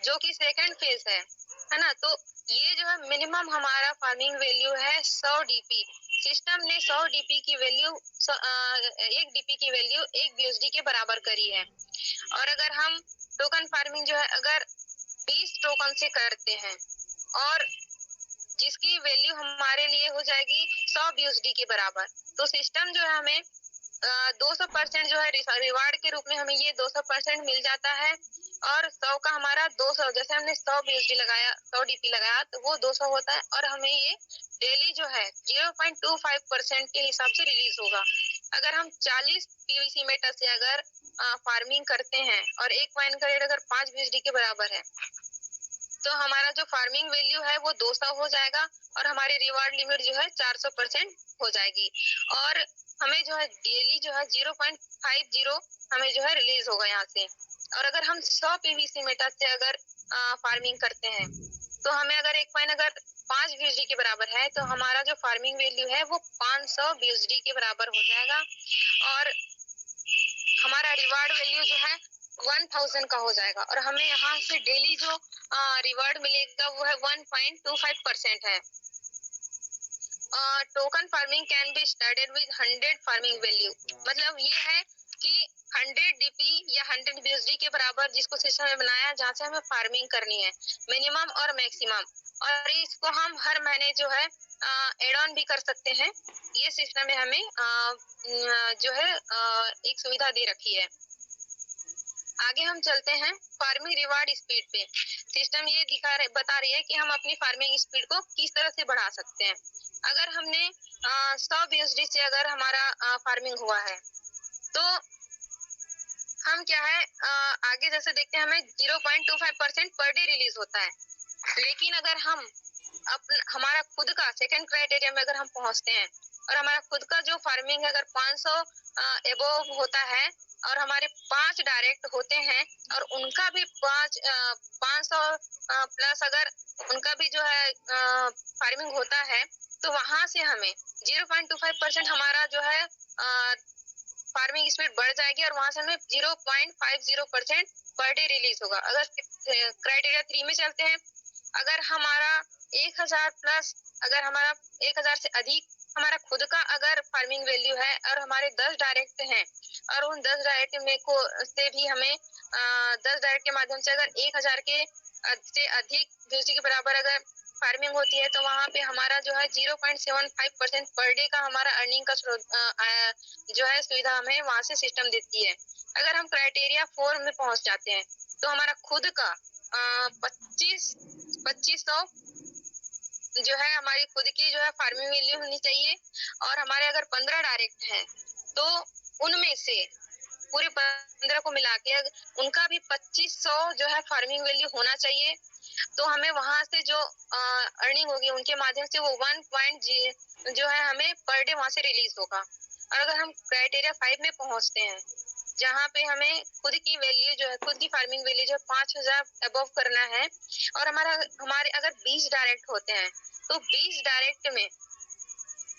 जो कि सेकंड फेज है ना। तो ये जो है मिनिमम हमारा फार्मिंग वैल्यू है 100 DP। सिस्टम ने 100 DP की वैल्यू 1 DP की वैल्यू 1 USD के बराबर करी है। और अगर हम टोकन फार्मिंग जो है अगर 20 टोकन से करते हैं, और जिसकी वैल्यू हमारे लिए हो जाएगी 100 USD के बराबर, तो सिस्टम जो है हमें 200% जो है रिवार्ड के रूप में हमें ये 200% मिल जाता है। और 100 का हमारा 200, जैसे हमने 100 USD लगाया, 100 DP लगाया, तो वो 200 होता है। और हमें ये डेली जो है 0.25% के हिसाब से रिलीज होगा। अगर हम 40 पीवीसी मेटा से अगर फार्मिंग करते हैं और एक कॉइन का रेट अगर 5 USD के बराबर है, तो हमारा जो फार्मिंग वैल्यू है वो 200 हो जाएगा। और हमारी रिवार्ड लिमिट जो है 400% हो जाएगी। और हमें जो है डेली जो है 0.50 हमें जो है रिलीज होगा यहाँ से। और अगर हम 100 पीवीसी मेटा से अगर फार्मिंग करते हैं, तो हमें अगर एक कॉइन अगर 5 USD के बराबर है, तो हमारा जो फार्मिंग वैल्यू है वो 500 USD के बराबर हो जाएगा। और हमारा रिवार्ड वैल्यू जो है 1000 का हो जाएगा। और हमें यहाँ से डेली जो रिवार्ड मिलेगा वो है 1.25% है। Token farming can be started with 100 farming value. मतलब ये है कि 100 DP या 100 USD के बराबर जिसको सिस्टम में बनाया, जहाँ से हमें फार्मिंग करनी है मिनिमम और मैक्सिमम। और इसको हम हर महीने जो है एड ऑन भी कर सकते हैं। ये सिस्टम में हमें जो है एक सुविधा दे रखी है। आगे हम चलते हैं फार्मिंग रिवार्ड स्पीड पे। सिस्टम ये बता रही है कि हम अपनी फार्मिंग स्पीड को किस तरह से बढ़ा सकते हैं। अगर हमने 100 USD से अगर हमारा फार्मिंग हुआ है, तो हम क्या है आगे जैसे देखते हैं हमें 0.25% पर डे रिलीज होता है। लेकिन अगर हम हमारा खुद का सेकंड क्राइटेरिया में अगर हम पहुंचते हैं और हमारा खुद का जो फार्मिंग है अगर 500 एबोव होता है और हमारे 5 डायरेक्ट होते हैं और उनका भी 500 प्लस अगर उनका भी जो है फार्मिंग होता है, तो वहां से हमें 0.25% हमारा जो है फार्मिंग स्पीड बढ़ जाएगी। और वहां से हमें 0.50% पर डे रिलीज होगा। अगर क्राइटेरिया 3 में चलते हैं, अगर हमारा 1000 प्लस, अगर हमारा 1000 से अधिक हमारा खुद का अगर फार्मिंग वैल्यू है और हमारे 10 डायरेक्ट हैं, और उन 10 डायरेक्ट में को से भी हमें 10 डायरेक्ट के माध्यम से अगर 1000 के से अधिक BOC के बराबर अगर फार्मिंग होती है तो वहाँ पे हमारा जो है 0.75% पर डे का हमारा अर्निंग का जो है सुविधा हमें वहाँ से सिस्टम देती है। अगर हम क्राइटेरिया 4 में पहुंच जाते हैं तो हमारा खुद का 2500 जो है हमारी खुद की जो है फार्मिंग वैल्यू होनी चाहिए, और हमारे अगर 15 डायरेक्ट हैं तो उनमें से पूरे 15 को मिला के उनका भी 2500 जो है फार्मिंग वैल्यू होना चाहिए। तो हमें वहां से जो अर्निंग होगी उनके माध्यम से वो 1 जो है हमें पर डे वहां से रिलीज होगा। और अगर हम क्राइटेरिया 5 में पहुंचते हैं जहाँ पे हमें खुद की वैल्यू जो है खुद की फार्मिंग वैल्यू जो 5000 अबव करना है, और हमारे अगर 20 डायरेक्ट होते हैं तो 20 डायरेक्ट में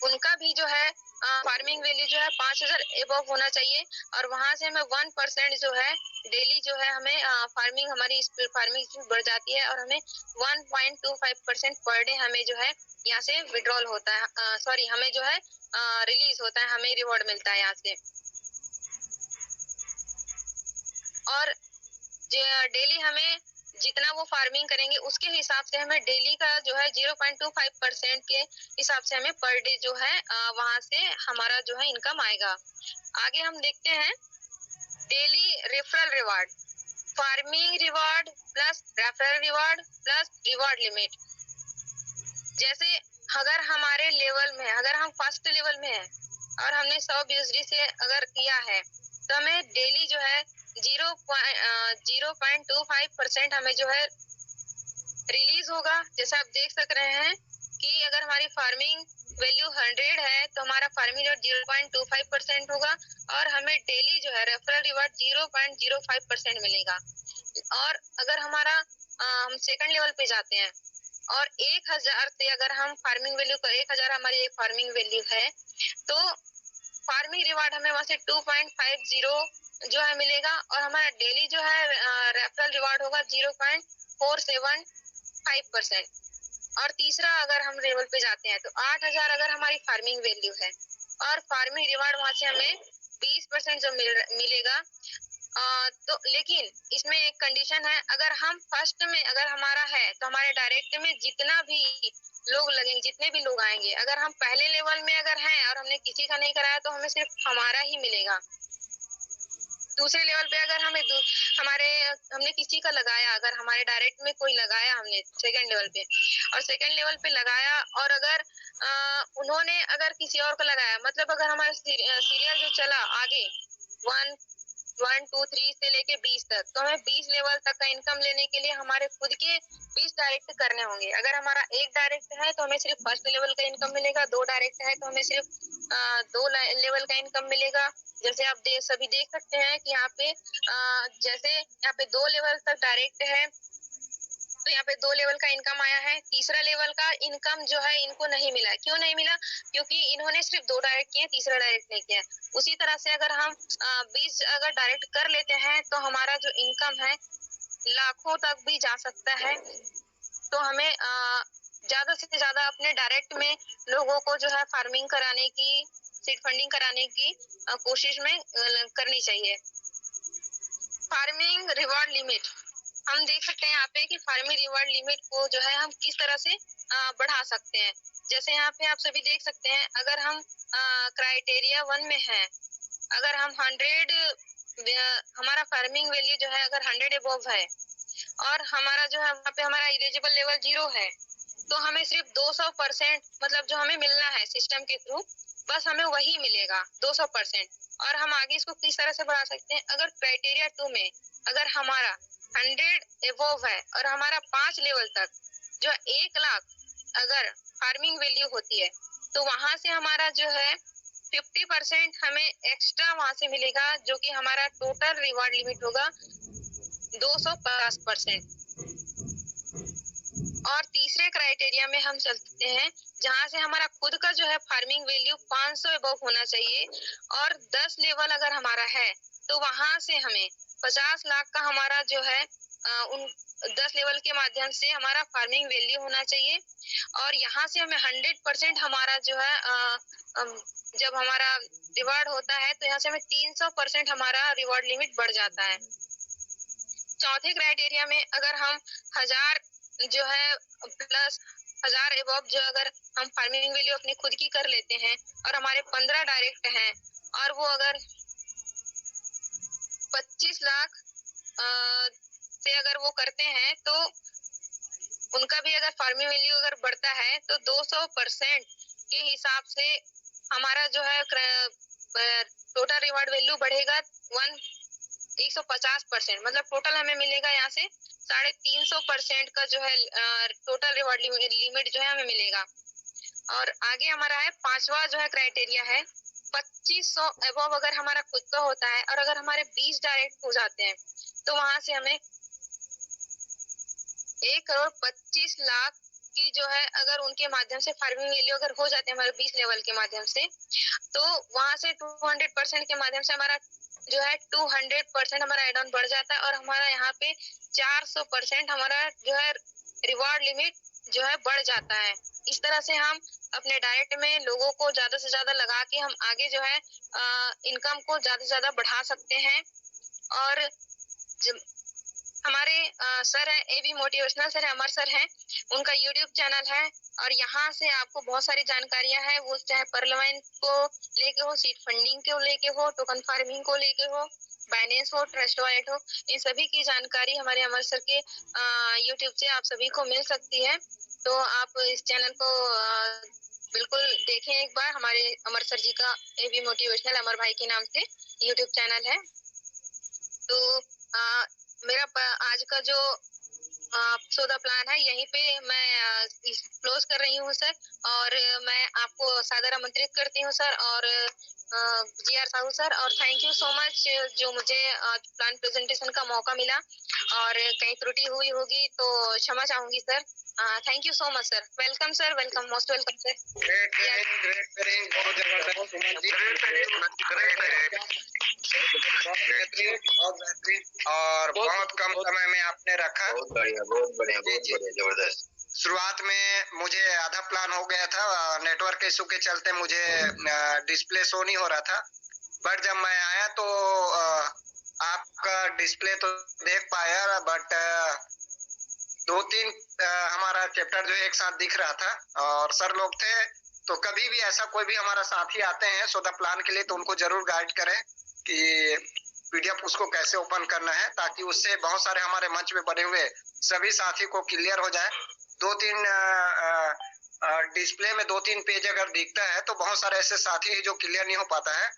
उनका भी जो है फार्मिंग वैल्यू जो है 5000 अबव होना चाहिए। और वहां से हमें 1% जो है डेली जो है हमें फार्मिंग हमारी फार्मिंग बढ़ जाती है, और हमें 1.25% पर डे हमें जो है यहाँ से विड्रॉल होता है, सॉरी हमें जो है रिलीज होता है, हमें रिवॉर्ड मिलता है यहाँ से। और डेली हमें जितना वो फार्मिंग करेंगे उसके हिसाब से हमें डेली का जो है 0.25% के हिसाब से हमें पर डे जो है वहां से हमारा जो है इनकम आएगा। आगे हम देखते हैं daily referral reward, farming reward plus referral reward plus reward limit. जैसे अगर हमारे लेवल में अगर हम फर्स्ट लेवल में है और हमने 100 BSD से अगर किया है तो हमें डेली जो है 0.25% हमें जो है रिलीज होगा। जैसे आप देख सक रहे हैं कि अगर हमारी फार्मिंग वैल्यू 100 है तो हमारा फार्मिंग रेट 0.25% होगा, और हमें डेली जो है रेफरल रिवार्ड 0.05% मिलेगा। और अगर हमारा हम सेकंड लेवल पे जाते हैं और 1000 से अगर हम फार्मिंग वैल्यू 1000 हमारी एक फार्मिंग वैल्यू है तो फार्मिंग रिवार्ड हमें वहां से 2.50 जो है मिलेगा, और हमारा डेली जो है रेफरल रिवार्ड होगा 0.475%। और तीसरा अगर हम लेवल पे जाते हैं तो 8000 अगर हमारी फार्मिंग वैल्यू है और फार्मिंग रिवार्ड वहां से हमें 20% जो मिलेगा। तो लेकिन इसमें एक कंडीशन है, अगर हम फर्स्ट में अगर हमारा है तो हमारे डायरेक्ट में जितना भी लोग लगेंगे, जितने भी लोग आएंगे, अगर हम पहले लेवल में अगर हैं और हमने किसी का नहीं कराया तो हमें सिर्फ हमारा ही मिलेगा। दूसरे लेवल पे अगर हमने किसी का लगाया, अगर हमारे डायरेक्ट में कोई लगाया हमने सेकंड लेवल पे, और सेकंड लेवल पे लगाया और अगर उन्होंने अगर किसी और को लगाया, मतलब अगर हमारा सीरियल जो चला आगे 1, 2, 3 से लेके 20 तक, तो हमें 20 लेवल तक का इनकम लेने के लिए हमारे खुद के 20 डायरेक्ट करने होंगे। अगर हमारा एक डायरेक्ट है तो हमें सिर्फ फर्स्ट लेवल का इनकम मिलेगा, 2 डायरेक्ट है तो हमें सिर्फ 2 लेवल का इनकम मिलेगा। जैसे आप सभी देख सकते हैं कि यहाँ पे जैसे यहाँ पे 2 लेवल तक डायरेक्ट है तो यहाँ पे 2 लेवल का इनकम आया है। तीसरा लेवल का इनकम जो है इनको नहीं मिला। क्यों नहीं मिला? क्योंकि इन्होंने सिर्फ 2 डायरेक्ट किए, तीसरा डायरेक्ट नहीं किया। उसी तरह से अगर हम 20 अगर डायरेक्ट कर लेते हैं तो हमारा जो इनकम है लाखों तक भी जा सकता है। तो हमें ज्यादा से ज्यादा अपने डायरेक्ट में लोगों को जो है फार्मिंग कराने की, सीड फंडिंग कराने की कोशिश में करनी चाहिए। फार्मिंग रिवॉर्ड लिमिट, हम देख सकते हैं यहाँ पे कि फार्मिंग रिवॉर्ड लिमिट को जो है हम किस तरह से बढ़ा सकते हैं। जैसे यहाँ पे आप सभी देख सकते हैं, अगर हम क्राइटेरिया 1 में हैं, अगर हम 100 हमारा फार्मिंग वैल्यू जो है अगर 100 अबव है और हमारा जो है वहाँ पे हमारा एलिजिबल लेवल 0 है, तो हमें सिर्फ 200% मतलब जो हमें मिलना है सिस्टम के थ्रू, बस हमें वही मिलेगा 200%। और हम आगे इसको किस तरह से बढ़ा सकते हैं, अगर क्राइटेरिया 2 में अगर हमारा 100 अबव है और हमारा 5 लेवल तक जो 1 लाख अगर फार्मिंग वैल्यू होती है, तो वहां से हमारा जो है 50% हमें एक्स्ट्रा वहां से मिलेगा, जो कि हमारा टोटल रिवॉर्ड लिमिट होगा 250%। और तीसरे क्राइटेरिया में हम चलते हैं जहां से हमारा खुद का जो है फार्मिंग वैल्यू 500 अबव होना चाहिए, और 10 लेवल अगर हमारा है तो वहां से हमें 50 लाख का हमारा जो है उन 10 लेवल के माध्यम से हमारा फार्मिंग वैल्यू होना चाहिए। और यहाँ से हमें 100% हमारा जो है जब हमारा रिवॉर्ड होता है तो यहाँ से हमें 300% हमारा रिवॉर्ड लिमिट बढ़ जाता है। चौथे क्राइटेरिया में अगर हम 1000 जो है प्लस 1000 एबव जो अगर हम फार्मिंग वैल्यू अपनी खुद की कर लेते हैं और हमारे 15 डायरेक्ट हैं और वो अगर 25 लाख से अगर वो करते हैं तो उनका भी अगर फार्मिंग वैल्यू अगर बढ़ता है तो 200% के हिसाब से हमारा जो है टोटल रिवॉर्ड वैल्यू बढ़ेगा 150%। मतलब टोटल हमें मिलेगा यहाँ से 350% का जो है टोटल रिवॉर्ड लिमिट जो है हमें मिलेगा। और आगे हमारा है पांचवा जो है क्राइटेरिया है 2500 एबव अगर हमारा खुद का होता है और अगर हमारे 20 डायरेक्ट हो जाते हैं तो वहां से हमें 1,25,00,000 की जो है अगर उनके माध्यम से फार्मिंग वैल्यू अगर हो जाते हैं हमारे 20 लेवल के माध्यम से तो वहां से 200% के माध्यम से हमारा जो है 200% हमारा एड ऑन बढ़ जाता है और हमारा यहाँ पे 400% हमारा जो है रिवॉर्ड लिमिट जो है बढ़ जाता है। इस तरह से हम अपने डायरेक्ट में लोगों को ज्यादा से ज्यादा लगा के हम आगे जो है इनकम को ज्यादा से ज्यादा बढ़ा सकते हैं। और हमारे सर है एबी मोटिवेशनल सर है, अमर सर हैं, उनका यूट्यूब चैनल है और यहाँ से आपको बहुत सारी जानकारियां हैं, वो चाहे परलवाइन को लेके हो, सीड फंडिंग को लेके हो, टोकन फार्मिंग को लेके हो, बाइनेंस हो, ट्रस्ट वॉलेट हो, इन सभी की जानकारी हमारे अमर सर के यूट्यूब से आप सभी को मिल सकती है। तो आप इस चैनल को बिल्कुल देखें एक बार। हमारे अमर सर जी का एबी मोटिवेशनल अमर भाई के नाम से यूट्यूब चैनल है। तो मेरा आज का जो सौदा प्लान है यहीं पे मैं क्लोज कर रही हूँ सर, और मैं आपको सादर आमंत्रित करती हूँ सर और GR साहू सर, और थैंक यू सो मच जो मुझे प्लान प्रेजेंटेशन का मौका मिला, और कहीं त्रुटि हुई होगी तो क्षमा चाहूंगी sir. Thank you so much sir. Welcome sir, welcome, most welcome sir. Great, बहुत जबरदस्त सुमन जी, बहुत बेहतरीन और बहुत कम समय में आपने रखा। बहुत बढ़िया जबरदस्त। शुरुआत में मुझे आधा प्लान हो गया था, नेटवर्क इशू के चलते मुझे डिस्प्ले शो नहीं हो रहा था, बट जब मैं आया तो आपका डिस्प्ले तो देख पाया, बट 2-3 हमारा चैप्टर जो एक साथ दिख रहा था और सर लोग थे। तो कभी भी ऐसा कोई भी हमारा साथी आते हैं सौदा प्लान के लिए तो उनको जरूर गाइड करें कि PDF उसको कैसे ओपन करना है, ताकि उससे बहुत सारे हमारे मंच में बने हुए सभी साथी को क्लियर हो जाए। 2-3 डिस्प्ले में 2-3 पेज अगर दिखता है तो बहुत सारे ऐसे साथी है जो क्लियर नहीं हो पाता है।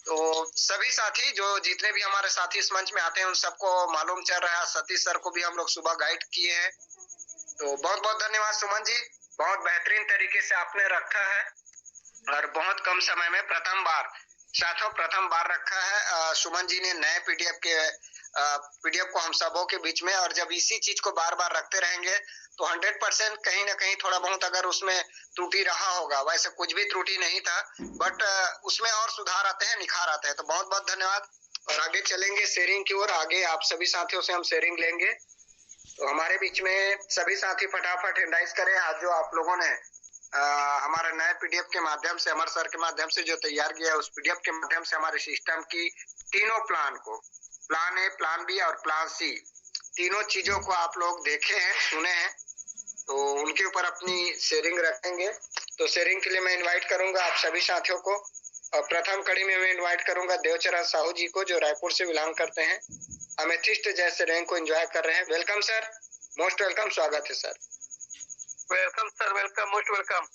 तो सभी साथी जो जितने भी हमारे साथी इस मंच में आते हैं उन सबको मालूम चल रहा है। सतीश सर को भी हम लोग सुबह गाइड किए हैं। तो बहुत बहुत धन्यवाद सुमन जी, बहुत बेहतरीन तरीके से आपने रखा है और बहुत कम समय में प्रथम बार रखा है। सुमन जी ने नए PDF को हम सबों के बीच में, और जब इसी चीज को बार बार रखते रहेंगे तो 100% कहीं ना कहीं थोड़ा बहुत अगर उसमें त्रुटि रहा होगा, वैसे कुछ भी त्रुटि नहीं था, बट उसमें और सुधार आते हैं, निखार आते हैं। तो बहुत बहुत धन्यवाद। और आगे चलेंगे शेयरिंग की ओर। आगे आप सभी साथियों से हम शेयरिंग लेंगे। तो हमारे बीच में सभी साथी फटाफट हैंडाइज करें आज जो आप लोगों ने हमारे नए PDF के माध्यम से, अमर सर के माध्यम से जो तैयार किया है, उस PDF के माध्यम से हमारे सिस्टम की तीनों प्लान को, प्लान A, प्लान B और प्लान C, तीनों चीजों को आप लोग देखे हैं, सुने हैं, तो उनके ऊपर अपनी शेयरिंग रखेंगे। तो शेयरिंग के लिए मैं इनवाइट करूंगा आप सभी साथियों को, और प्रथम कड़ी में मैं इनवाइट करूंगा देवचरण साहू जी को, जो रायपुर से बिलोंग करते हैं, अमेथिस्ट जैसे रैंक को एंजॉय कर रहे हैं। वेलकम सर, मोस्ट वेलकम, स्वागत है sir. Welcome sir, welcome, most welcome.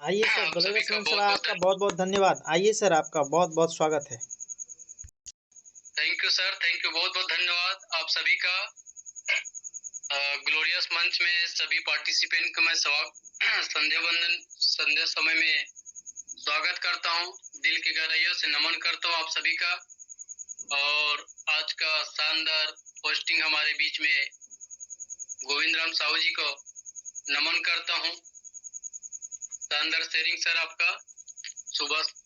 आइए सर, बलदेव सर आपका बहुत बहुत धन्यवाद। आइए सर, आपका बहुत बहुत स्वागत है। Thank you sir, thank you, बहुत बहुत धन्यवाद आप सभी का। ग्लोरियस मंच में सभी पार्टिसिपेंट को मैं संध्या समय में स्वागत करता हूं, दिल की गहराइयों से नमन करता हूं आप सभी का। और आज का शानदार पोस्टिंग हमारे बीच में गोविंद राम साहू जी को नमन करता हूं। शानदार शेयरिंग सर आपका,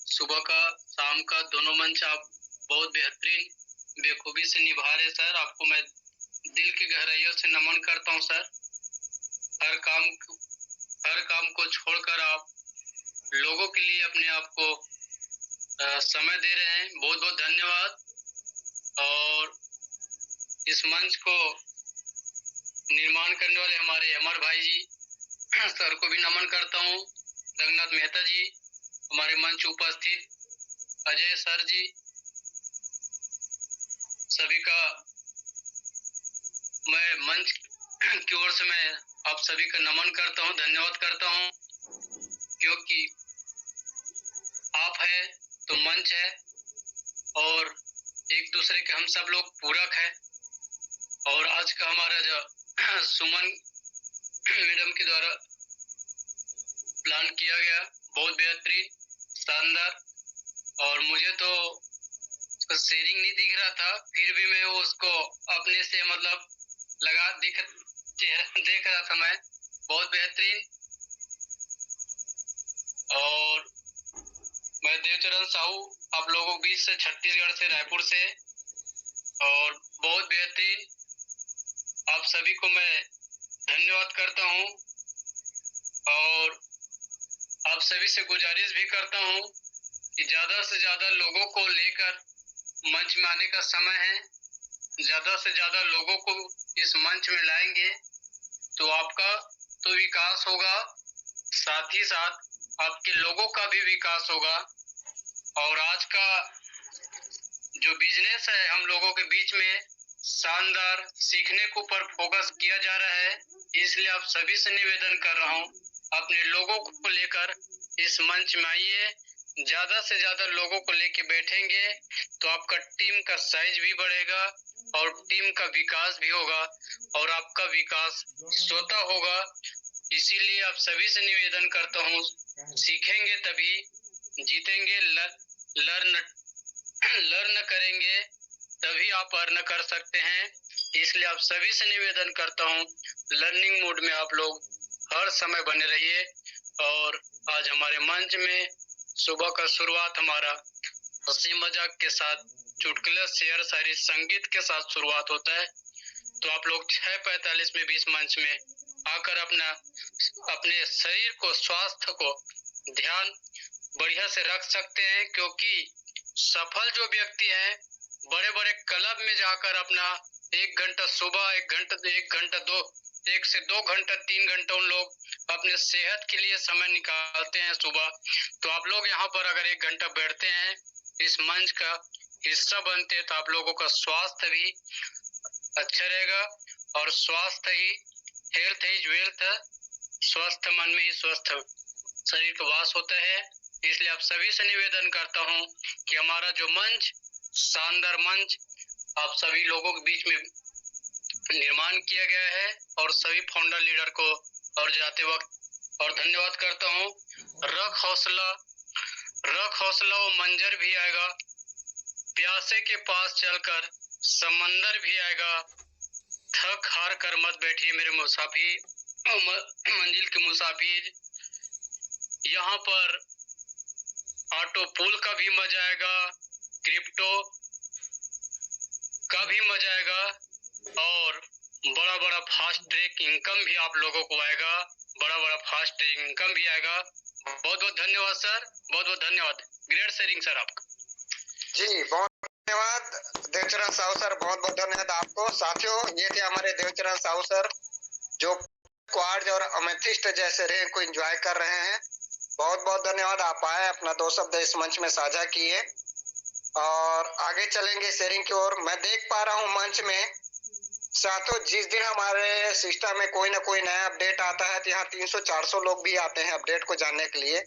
सुबह का शाम का दोनों मंच आप बहुत बेहतरीन बेखूबी से निभा रहे सर। आपको मैं दिल की गहराइयों से नमन करता हूं सर। हर काम को छोड़कर आप लोगों के लिए अपने आप को समय दे रहे हैं, बहुत बहुत धन्यवाद। और इस मंच को निर्माण करने वाले हमारे अमर भाई जी सर को भी नमन करता हूँ, रंगनाथ मेहता जी, हमारे मंच उपस्थित अजय सर जी, सभी का मैं मंच की ओर से मैं आप सभी का नमन करता हूँ, धन्यवाद करता हूँ, क्योंकि आप है तो मंच है और एक दूसरे के हम सब लोग पूरक है। और आज का हमारा जो सुमन मैडम के द्वारा प्लान किया गया बहुत बेहतरीन, शानदार, और मुझे तो उसका शेयरिंग नहीं दिख रहा था, फिर भी मैं उसको अपने से मतलब लगा चेहरा देख रहा था मैं, बहुत बेहतरीन। और मैं देवचरण साहू आप लोगों के बीच से छत्तीसगढ़ से, रायपुर से, और बहुत बेहतरीन आप सभी को मैं धन्यवाद करता हूँ। और आप सभी से गुजारिश भी करता हूँ कि ज्यादा से ज्यादा लोगों को लेकर मंच में आने का समय है, ज्यादा से ज्यादा लोगों को इस मंच में लाएंगे तो आपका तो विकास होगा, साथ ही साथ आपके लोगों का भी विकास होगा। और आज का जो बिजनेस है हम लोगों के बीच में शानदार सीखने के ऊपर फोकस किया जा रहा है, इसलिए आप सभी से निवेदन कर रहा हूँ अपने लोगों को लेकर इस मंच में आइए। ज्यादा से ज्यादा लोगों को लेके बैठेंगे तो आपका टीम का साइज भी बढ़ेगा और टीम का विकास भी होगा और आपका विकास स्वतः होगा। इसीलिए आप सभी से निवेदन करता हूँ, सीखेंगे तभी जीतेंगे, लर्न करेंगे तभी आप अर्न कर सकते हैं। इसलिए आप सभी से निवेदन करता हूँ लर्निंग मोड में आप लोग हर समय बने रहिए। और आज हमारे मंच में सुबह का शुरुआत हमारा हंसी मजाक के साथ, चुटकुला, शेर शायरी, संगीत के साथ शुरुआत होता है। तो आप लोग 6:45 में भी इस मंच में आकर अपने शरीर को, स्वास्थ्य को ध्यान बढ़िया से रख सकते हैं, क्योंकि सफल जो व्यक्ति हैं बड़े बड़े क्लब में जाकर अपना 1 घंटा सुबह, 1 से 2 घंटा, 3 घंटा उन लोग अपने सेहत के लिए समय निकालते हैं सुबह। तो आप लोग यहाँ पर अगर 1 घंटा बैठते हैं, इस मंच का हिस्सा बनते हैं, तो आप लोगों का स्वास्थ्य भी अच्छा रहेगा। और स्वास्थ्य ही, हेल्थ इज वेल्थ, स्वस्थ मन में ही स्वस्थ शरीर का वास होता है। इसलिए आप सभी से निवेदन करता हूँ कि हमारा जो मंच, शानदार मंच आप सभी लोगों के बीच में निर्माण किया गया है, और सभी फाउंडर लीडर को और जाते वक्त और धन्यवाद करता हूँ। रख हौसला, वो मंजर भी आएगा, प्यासे के पास चलकर समंदर भी आएगा। थक हार कर मत बैठिए मेरे मुसाफिर, मंजिल के मुसाफिर। यहाँ पर ऑटो पूल का भी मजा आएगा, क्रिप्टो का भी मजा आएगा, और बड़ा बड़ा फास्ट ट्रैक इनकम भी आप लोगों को आएगा, बड़ा बड़ा फास्ट ट्रैक इनकम भी आएगा। बहुत बहुत धन्यवाद सर, बहुत बहुत धन्यवाद। ग्रेट शेयरिंग सर आपका। जी बहुत धन्यवाद देवचरण साहू सर, बहुत बहुत धन्यवाद आपको। साथियों, ये थे हमारे देवचरण साहू सर जो क्वार्ज और अमेथिस्ट जैसे रैंक को एंजॉय कर रहे हैं। बहुत बहुत धन्यवाद, आप आए, अपना 2 शब्द इस मंच में साझा किए और आगे चलेंगे शेयरिंग की ओर। मैं देख पा रहा हूँ मंच में साथियों, जिस दिन हमारे सिस्टम में कोई ना कोई नया अपडेट आता है तो यहाँ 300-400 लोग भी आते हैं अपडेट को जानने के लिए।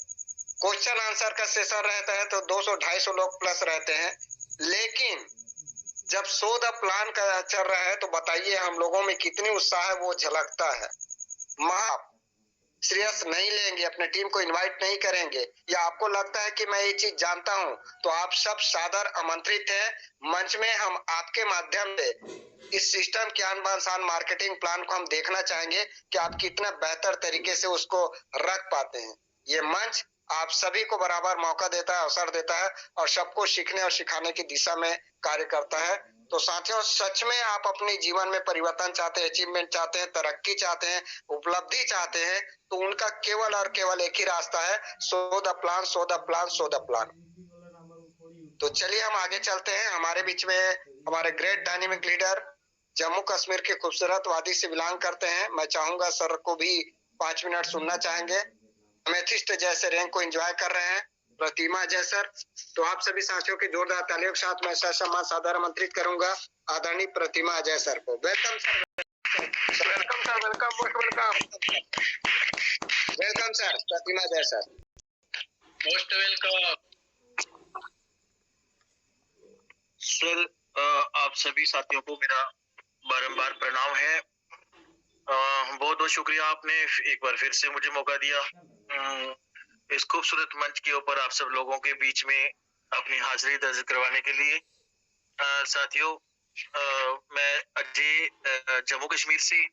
क्वेश्चन आंसर का सेशन रहता है तो 200-250 लोग प्लस रहते हैं, लेकिन जब शो द प्लान का चल रहा है तो बताइए हम लोगों में कितनी उत्साह है, वो झलकता है। महा सीरियस नहीं लेंगे, अपने टीम को इनवाइट नहीं करेंगे, या आपको लगता है कि मैं ये चीज जानता हूं, तो आप सब सादर आमंत्रित हैं मंच में। हम आपके माध्यम से इस सिस्टम के आन बान शान मार्केटिंग प्लान को हम देखना चाहेंगे कि आप कितना बेहतर तरीके से उसको रख पाते हैं। ये मंच आप सभी को बराबर मौका देता है, अवसर देता है और सबको सीखने और सिखाने की दिशा में कार्य करता है। तो साथियों, सच में आप अपने जीवन में परिवर्तन चाहते हैं, अचीवमेंट चाहते हैं, तरक्की चाहते हैं, उपलब्धि चाहते हैं, तो उनका केवल और केवल एक ही रास्ता है, so the plan, so the plan, so the plan. तो चलिए हम आगे चलते हैं। हमारे बीच में हमारे great dynamic leader Jammu Kashmir के खूबसूरत वादी से बिलोंग करते हैं। मैं चाहूंगा सर को भी 5 मिनट सुनना चाहेंगे। अमेथिस्ट जैसे रैंक को एंजॉय कर रहे हैं प्रतिमा जय सर। तो आप सभी साथियों की जोरदार तालियों के साथ मैं सम्मान सादर आमंत्रित करूंगा आदरणीय प्रतिमा जय सर को। Welcome sir, welcome sir, welcome, most welcome, welcome sir, Pratima Jay sir, most welcome sir. आप सभी साथियों को मेरा बारंबार प्रणाम है। बहुत बहुत शुक्रिया, आपने एक बार फिर से मुझे मौका दिया इस खूबसूरत मंच के ऊपर आप सब लोगों के बीच में अपनी हाजिरी दर्ज करवाने के लिए। साथियों, मैं अजय जम्मू कश्मीर से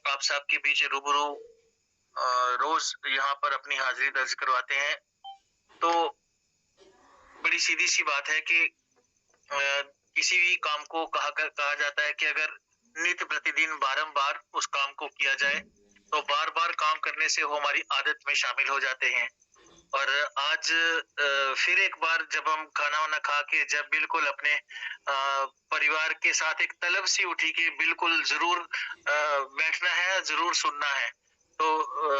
आप सब के बीच रूबरू रोज यहाँ पर अपनी हाजिरी दर्ज करवाते हैं। तो बड़ी सीधी सी बात है कि किसी भी काम को कहा जाता है कि अगर नित्य प्रतिदिन बारंबार उस काम को किया जाए तो बार बार काम करने से वो हमारी आदत में शामिल हो जाते हैं। और आज फिर एक बार जब हम खाना वाना खा के जब बिल्कुल अपने परिवार के साथ एक तलब सी उठी कि बिल्कुल जरूर बैठना है, जरूर सुनना है, तो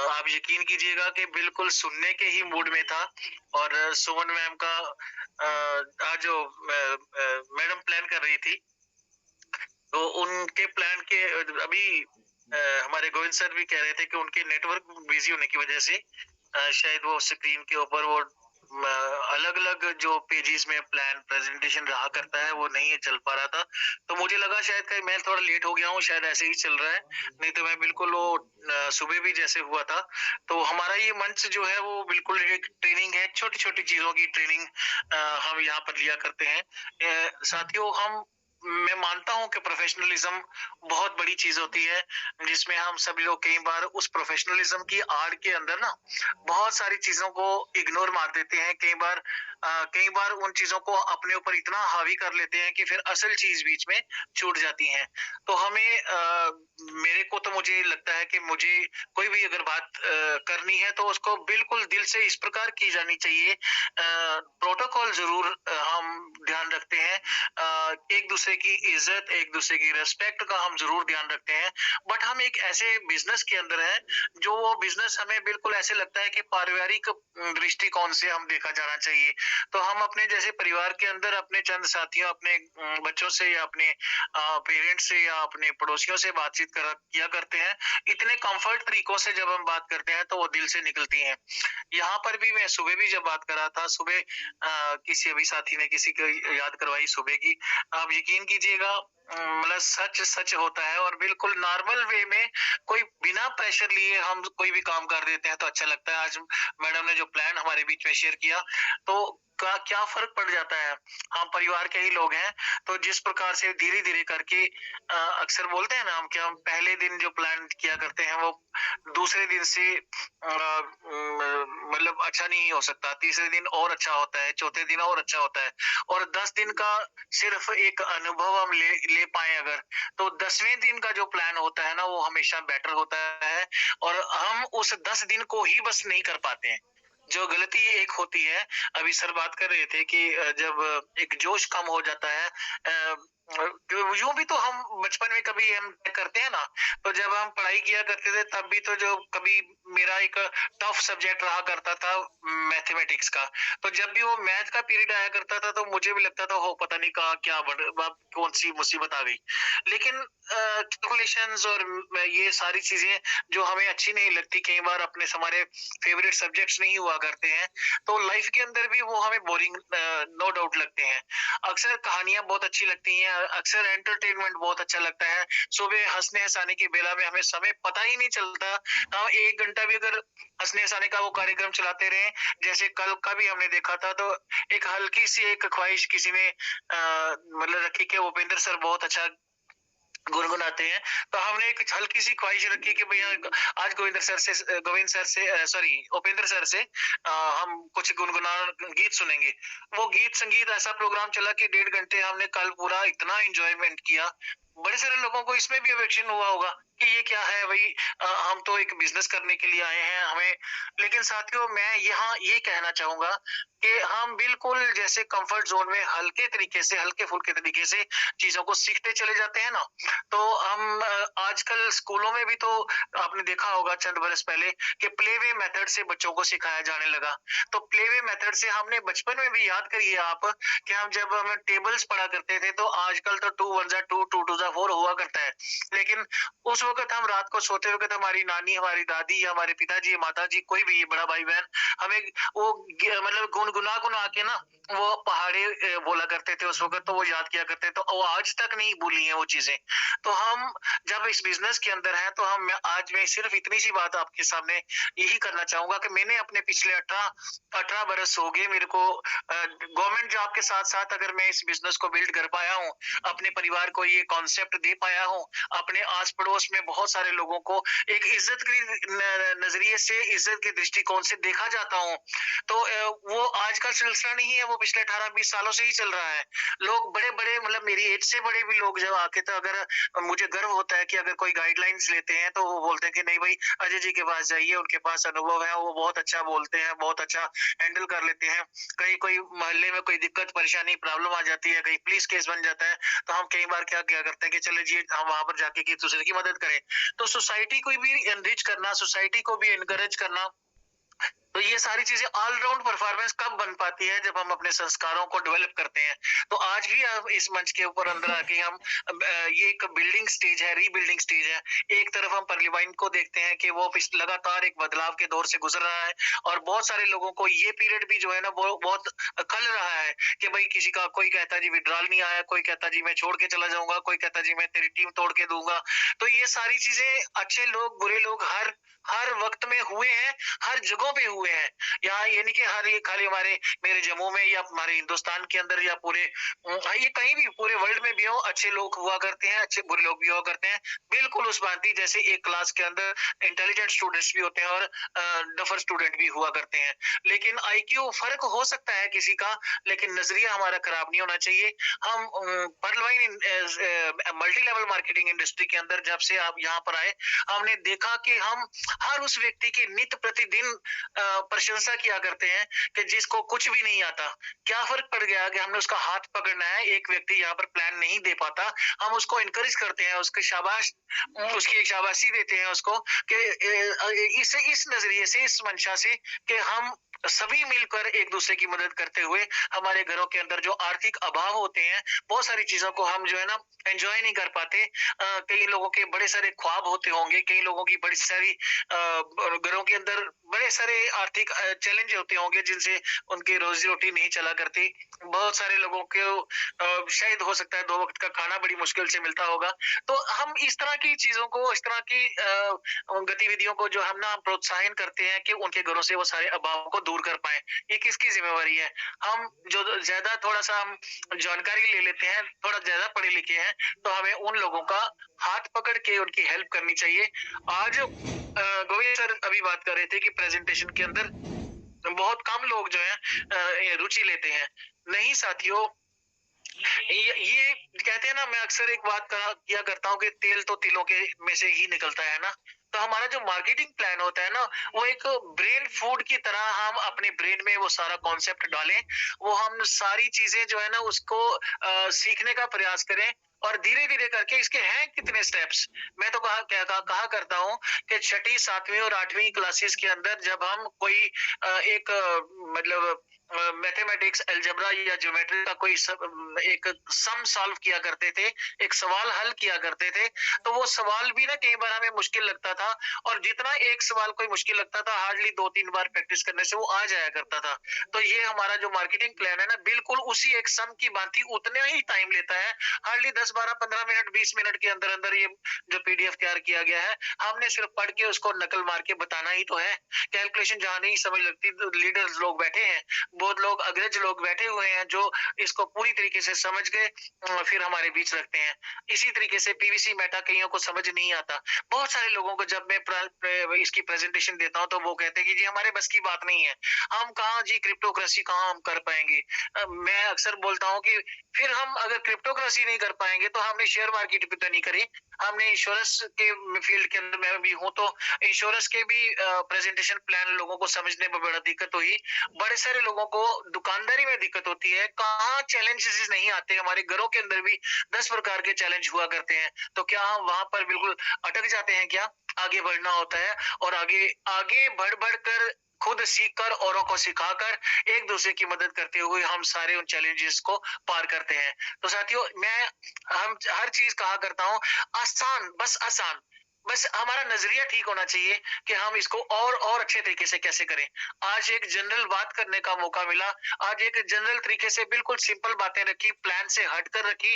आप यकीन कीजिएगा कि बिल्कुल सुनने के ही मूड में था। और सुमन मैम का आज जो मैडम प्लान कर रही थी, तो उनके प्लान के अभी हमारे गोविंद सर भी कह रहे थे कि उनके नेटवर्क बिजी होने की वजह से शायद वो स्क्रीन के ऊपर वो अलग अलग जो पेजेस में प्लान प्रेजेंटेशन रहा करता है वो नहीं चल पा रहा था। तो मुझे लगा शायद कहीं मैं थोड़ा लेट हो गया हूँ, शायद ऐसे ही चल रहा है, नहीं तो मैं बिल्कुल वो सुबह भी जैसे हुआ था। तो हमारा ये मंच जो है वो बिल्कुल एक ट्रेनिंग है, छोटी छोटी चीजों की ट्रेनिंग हम यहाँ पर लिया करते हैं। साथियों, मैं मानता हूं कि प्रोफेशनलिज्म बहुत बड़ी चीज होती है, जिसमें हम सभी लोग कई बार उस प्रोफेशनलिज्म की आड़ के अंदर ना बहुत सारी चीजों को इग्नोर मार देते हैं। कई बार उन चीजों को अपने ऊपर इतना हावी कर लेते हैं कि फिर असल चीज बीच में छूट जाती है। तो मेरे को तो मुझे लगता है कि मुझे कोई भी अगर बात करनी है तो उसको बिल्कुल दिल से इस प्रकार की जानी चाहिए। प्रोटोकॉल जरूर हम ध्यान रखते हैं, एक दूसरे की इज्जत, एक दूसरे की रेस्पेक्ट का हम जरूर ध्यान रखते हैं, बट हम एक ऐसे बिजनेस के अंदर हैं जो वो बिजनेस हमें बिल्कुल ऐसे लगता है कि पारिवारिक दृष्टिकोण से हम देखा जाना चाहिए। तो हम अपने जैसे परिवार के अंदर अपने चंद साथियों, अपने बच्चों से या अपने पेरेंट्स से या अपने पड़ोसियों से बातचीत किया करते हैं। इतने कंफर्ट तरीकों से जब हम बात करते हैं तो वो दिल से निकलती हैं। यहाँ पर भी मैं सुबह भी जब बात कर रहा था, सुबह किसी अभी साथी ने किसी को याद करवाई सुबह की, आप यकीन कीजिएगा मतलब सच सच होता है। और बिल्कुल नॉर्मल वे में कोई बिना प्रेशर लिए हम कोई भी काम कर देते हैं तो अच्छा लगता है। आज मैडम ने जो प्लान हमारे बीच में शेयर किया, तो क्या फर्क पड़ जाता है, हम परिवार के ही लोग हैं। तो जिस प्रकार से धीरे धीरे करके अक्सर बोलते हैं ना हम कि हम पहले दिन जो प्लान किया करते हैं वो दूसरे दिन से मतलब अच्छा नहीं हो सकता, तीसरे दिन और अच्छा होता है, चौथे दिन और अच्छा होता है। और 10 दिन का सिर्फ एक अनुभव हम ले पाए अगर, तो 10वें दिन का जो प्लान होता है ना वो हमेशा बेटर होता है। और हम उस 10 दिन को ही बस नहीं कर पाते हैं। जो गलती एक होती है, अभी सर बात कर रहे थे कि जब एक जोश कम हो जाता है, यूं भी तो हम बचपन में कभी हम करते हैं ना, तो जब हम पढ़ाई किया करते थे तब भी तो जो कभी मेरा एक टफ सब्जेक्ट रहा करता था मैथमेटिक्स का, तो जब भी वो मैथ का पीरियड आया करता था तो मुझे भी लगता था हो पता नहीं कहाँ क्या कौन सी मुसीबत आ गई। लेकिन कैलकुलेशंस और ये सारी चीजें जो हमें अच्छी नहीं लगती, कई बार अपने हमारे फेवरेट सब्जेक्ट्स नहीं हुआ करते हैं, तो लाइफ के अंदर भी वो हमें बोरिंग नो डाउट लगते हैं। अक्सर कहानियां बहुत अच्छी लगती हैं, अक्सर एंटरटेनमेंट बहुत अच्छा लगता है। सुबह हंसने हंसाने की बेला में हमें समय पता ही नहीं चलता। हम 1 घंटा भी अगर हंसने हंसाने का वो कार्यक्रम चलाते रहे, जैसे कल का भी हमने देखा था, तो एक हल्की सी एक ख्वाहिश किसी ने मतलब रखी कि उपेंद्र सर बहुत अच्छा गुनगुनाते हैं, तो हमने एक हल्की सी ख्वाहिश रखी कि भैया आज गोविंद सर से सॉरी उपेंद्र सर से हम कुछ गुनगुना गीत सुनेंगे। वो गीत संगीत ऐसा प्रोग्राम चला कि 1.5 घंटे हमने कल पूरा इतना एंजॉयमेंट किया। बड़े सारे लोगों को इसमें भी अवेक्शन हुआ होगा कि ये क्या है भाई, हम तो एक बिजनेस करने के लिए आए हैं हमें। लेकिन साथियों, मैं यहाँ ये कहना चाहूंगा कि हम बिल्कुल जैसे कंफर्ट जोन में हल्के तरीके से, हल्के फुल्के तरीके से चीजों को सीखते चले जाते हैं ना, तो हम आजकल स्कूलों में भी तो आपने देखा होगा चंद बरस पहले कि प्लेवे मेथड से बच्चों को सिखाया जाने लगा। तो प्लेवे मेथड से हमने बचपन में भी, याद करिए आप, कि हम जब हम टेबल्स पढ़ा करते थे तो आजकल तो 2 1 2 2 2 4 हुआ करता है, लेकिन उस वक्त हम रात को सोते वक्त हमारी नानी, हमारी दादी, हमारे पिताजी, माताजी, कोई भी बड़ा भाई बहन हमें वो मतलब गुनगुना गुना के ना वो पहाड़े बोला करते थे उस वक्त, तो वो याद किया करते, तो वो आज तक नहीं भूली है वो चीजें। तो हम जब इस बिजनेस के अंदर हैं तो हम आज मैं सिर्फ इतनी सी बात आपके सामने यही करना चाहूंगा कि मैंने अपने पिछले 18 बरस हो गए मेरे को गवर्नमेंट जॉब के साथ साथ, अगर मैं इस बिजनेस को बिल्ड कर पाया हूँ, अपने परिवार को ये कॉन्सेप्ट दे पाया हूँ, अपने आस पड़ोस में बहुत सारे लोगों को एक इज्जत की नजरिए से, इज्जत के दृष्टिकोण से देखा जाता हूँ, तो वो आज का सिलसिला नहीं है, वो पिछले 18-20 सालों से ही चल रहा है। लोग बड़े बड़े, मतलब मेरी एज से बड़े भी लोग जब आके, तो अगर मुझे गर्व होता है कि अगर कोई गाइडलाइंस लेते हैं तो वो बोलते हैं कि नहीं भाई अजय जी के पास जाइए, उनके पास अनुभव है, वो बहुत अच्छा बोलते हैं, बहुत अच्छा हैंडल कर लेते हैं। कहीं कोई मोहल्ले में कोई दिक्कत परेशानी प्रॉब्लम आ जाती है, कहीं पुलिस केस बन जाता है, तो हम कई बार क्या क्या करते हैं कि चले जी हम वहां पर जाके किसी दूसरे की मदद करें। तो सोसाइटी को भी एनरिच करना, सोसाइटी को भी एनकरेज करना, तो ये सारी चीजें ऑलराउंड परफॉर्मेंस कब बन पाती है, जब हम अपने संस्कारों को डेवलप करते हैं। तो आज भी आप इस मंच के ऊपर अंदर आके हम ये एक बिल्डिंग स्टेज है, रीबिल्डिंग स्टेज है। एक तरफ हम परलिवाइन को देखते हैं कि वो लगातार एक बदलाव के दौर से गुजर रहा है, और बहुत सारे लोगों को ये पीरियड भी जो है ना वो बहुत खल रहा है कि भाई किसी का, कोई कहता जी विड्रॉल नहीं आया, कोई कहता जी मैं छोड़ के चला जाऊंगा, कोई कहता जी मैं तेरी टीम तोड़ के दूंगा। तो ये सारी चीजें अच्छे लोग, बुरे लोग हर वक्त में हुए हैं, हर जगहों पे हुए हैं। यहाँ ये नहीं कि हर ये खाली मेरे जम्मू में या हमारे हिंदुस्तान के अंदर या पूरे ये कहीं भी पूरे वर्ल्ड में भी हो, अच्छे लोग हुआ करते हैं, अच्छे बुरे लोग भी हुआ करते हैं। बिल्कुल उस भांति जैसे एक क्लास के अंदर इंटेलिजेंट स्टूडेंट्स भी होते हैं और डफर स्टूडेंट भी हुआ करते हैं। लेकिन आईक्यू फर्क हो सकता है किसी का, लेकिन नजरिया हमारा खराब नहीं होना चाहिए। हम पर्लवाइन मल्टी लेवल मार्केटिंग इंडस्ट्री के अंदर जब से आप यहाँ पर आए, हमने देखा कि हम हर उस व्यक्ति की नित्य प्रतिदिन प्रशंसा किया करते हैं कि जिसको कुछ भी नहीं आता। क्या फर्क पड़ गया कि हमने उसका हाथ पकड़ना है, एक व्यक्ति यहाँ पर प्लान नहीं दे पाता, हम उसको इनकरेज करते हैं, उसके उसकी शाबाशी देते हैं उसको, कि इस नजरिए से, इस मंशा से कि हम सभी मिलकर एक दूसरे की मदद करते हुए हमारे घरों के अंदर जो आर्थिक अभाव होते हैं, बहुत सारी चीजों को हम जो है ना एंजॉय नहीं कर पाते। कई लोगों के बड़े सारे ख्वाब होते होंगे, कई लोगों की बड़ी सारी घरों के अंदर बड़े सारे आर्थिक चैलेंज होते होंगे जिनसे उनकी रोजी रोटी नहीं चला करती। बहुत सारे लोगों को शायद हो सकता है 2 वक्त का खाना बड़ी मुश्किल से मिलता होगा। तो हम इस तरह की चीजों को, इस तरह की गतिविधियों को जो हम ना प्रोत्साहन करते हैं कि उनके घरों से वो सारे अभाव को दूर कर पाए, ये किसकी जिम्मेवारी है? हम जो ज्यादा थोड़ा सा हम जानकारी ले लेते हैं, थोड़ा ज्यादा पढ़े लिखे हैं, तो हमें उन लोगों का हाथ पकड़ के उनकी हेल्प करनी चाहिए। आज गोविंद सर अभी बात कर रहे थे कि प्रेजेंटेशन के अंदर बहुत कम लोग जो है रुचि लेते हैं। नहीं साथियों, ये कहते हैं ना, मैं अक्सर एक बात किया करता हूँ कि तेल तो तिलों के में से ही निकलता है ना। तो हमारा जो मार्केटिंग प्लान होता है ना, वो एक ब्रेन फूड की तरह हम अपने ब्रेन में वो सारा कॉन्सेप्ट डालें, वो हम सारी चीजें जो है ना उसको सीखने का प्रयास करें, और धीरे धीरे करके इसके हैं कितने स्टेप्स। मैं तो कहा करता हूँ कि 6ठी 7वीं और 8वीं क्लासेस के अंदर जब हम कोई एक मतलब मैथमेटिक्स, अलजेब्रा या ज्योमेट्री का कोई एक सम सॉल्व किया करते थे, एक सवाल हल किया करते थे, तो वो सवाल भी ना कई बार हमें मुश्किल लगता था, और जितना एक सवाल कोई मुश्किल लगता था, हार्डली 2-3 बार प्रैक्टिस करने से वो आ जाया करता था। तो ये हमारा जो मार्केटिंग प्लान है ना, बिल्कुल उसी एक सम की भांति उतने ही टाइम लेता है, हार्डली 10-12-15 मिनट 20 मिनट के अंदर अंदर ये जो पीडीएफ तैयार किया गया है, हमने सिर्फ पढ़ के उसको नकल मार के बताना ही तो है। कैलकुलेशन जहां नहीं समझ लगती, तो लीडर्स लोग बैठे हैं, बहुत लोग अग्रज लोग बैठे हुए हैं जो इसको पूरी तरीके से समझ गए, फिर हमारे बीच रखते हैं। इसी तरीके से पीवीसी मेटा कईयों को समझ नहीं आता। बहुत सारे लोगों को जब मैं इसकी प्रेजेंटेशन देता हूं तो वो कहते हैं कि जी हमारे बस की बात नहीं है, हम कहाँ जी क्रिप्टोक्रेसी कहाँ हम कर पाएंगे। मैं अक्सर बोलता हूँ कि फिर हम अगर क्रिप्टोक्रेसी नहीं कर पाएंगे तो हमने शेयर मार्केट भी तो नहीं करी, हमने इंश्योरेंस के फील्ड के अंदर मैं भी हूँ, तो इंश्योरेंस के भी प्रेजेंटेशन प्लान लोगों को समझने में बड़ा दिक्कत हुई। बड़े सारे लोगों को दुकानदारी में दिक्कत होती है, कहाँ चैलेंजेस नहीं आते। हमारे घरों के अंदर भी 10 प्रकार के चैलेंज हुआ करते हैं, तो क्या हम वहां पर बिल्कुल अटक जाते हैं क्या? आगे बढ़ना होता है और आगे आगे बढ़ बढ़ कर खुद सीख कर औरों को सिखाकर एक दूसरे की मदद करते हुए हम सारे उन चैलेंजेस को पार करते हैं। तो साथियों, हम हर चीज कहा करता हूँ आसान, बस आसान, बस हमारा नजरिया ठीक होना चाहिए कि हम इसको और अच्छे तरीके से कैसे करें। आज एक जनरल बात करने का मौका मिला, आज एक जनरल तरीके से बिल्कुल सिंपल बातें रखी, प्लान से हटकर रखी,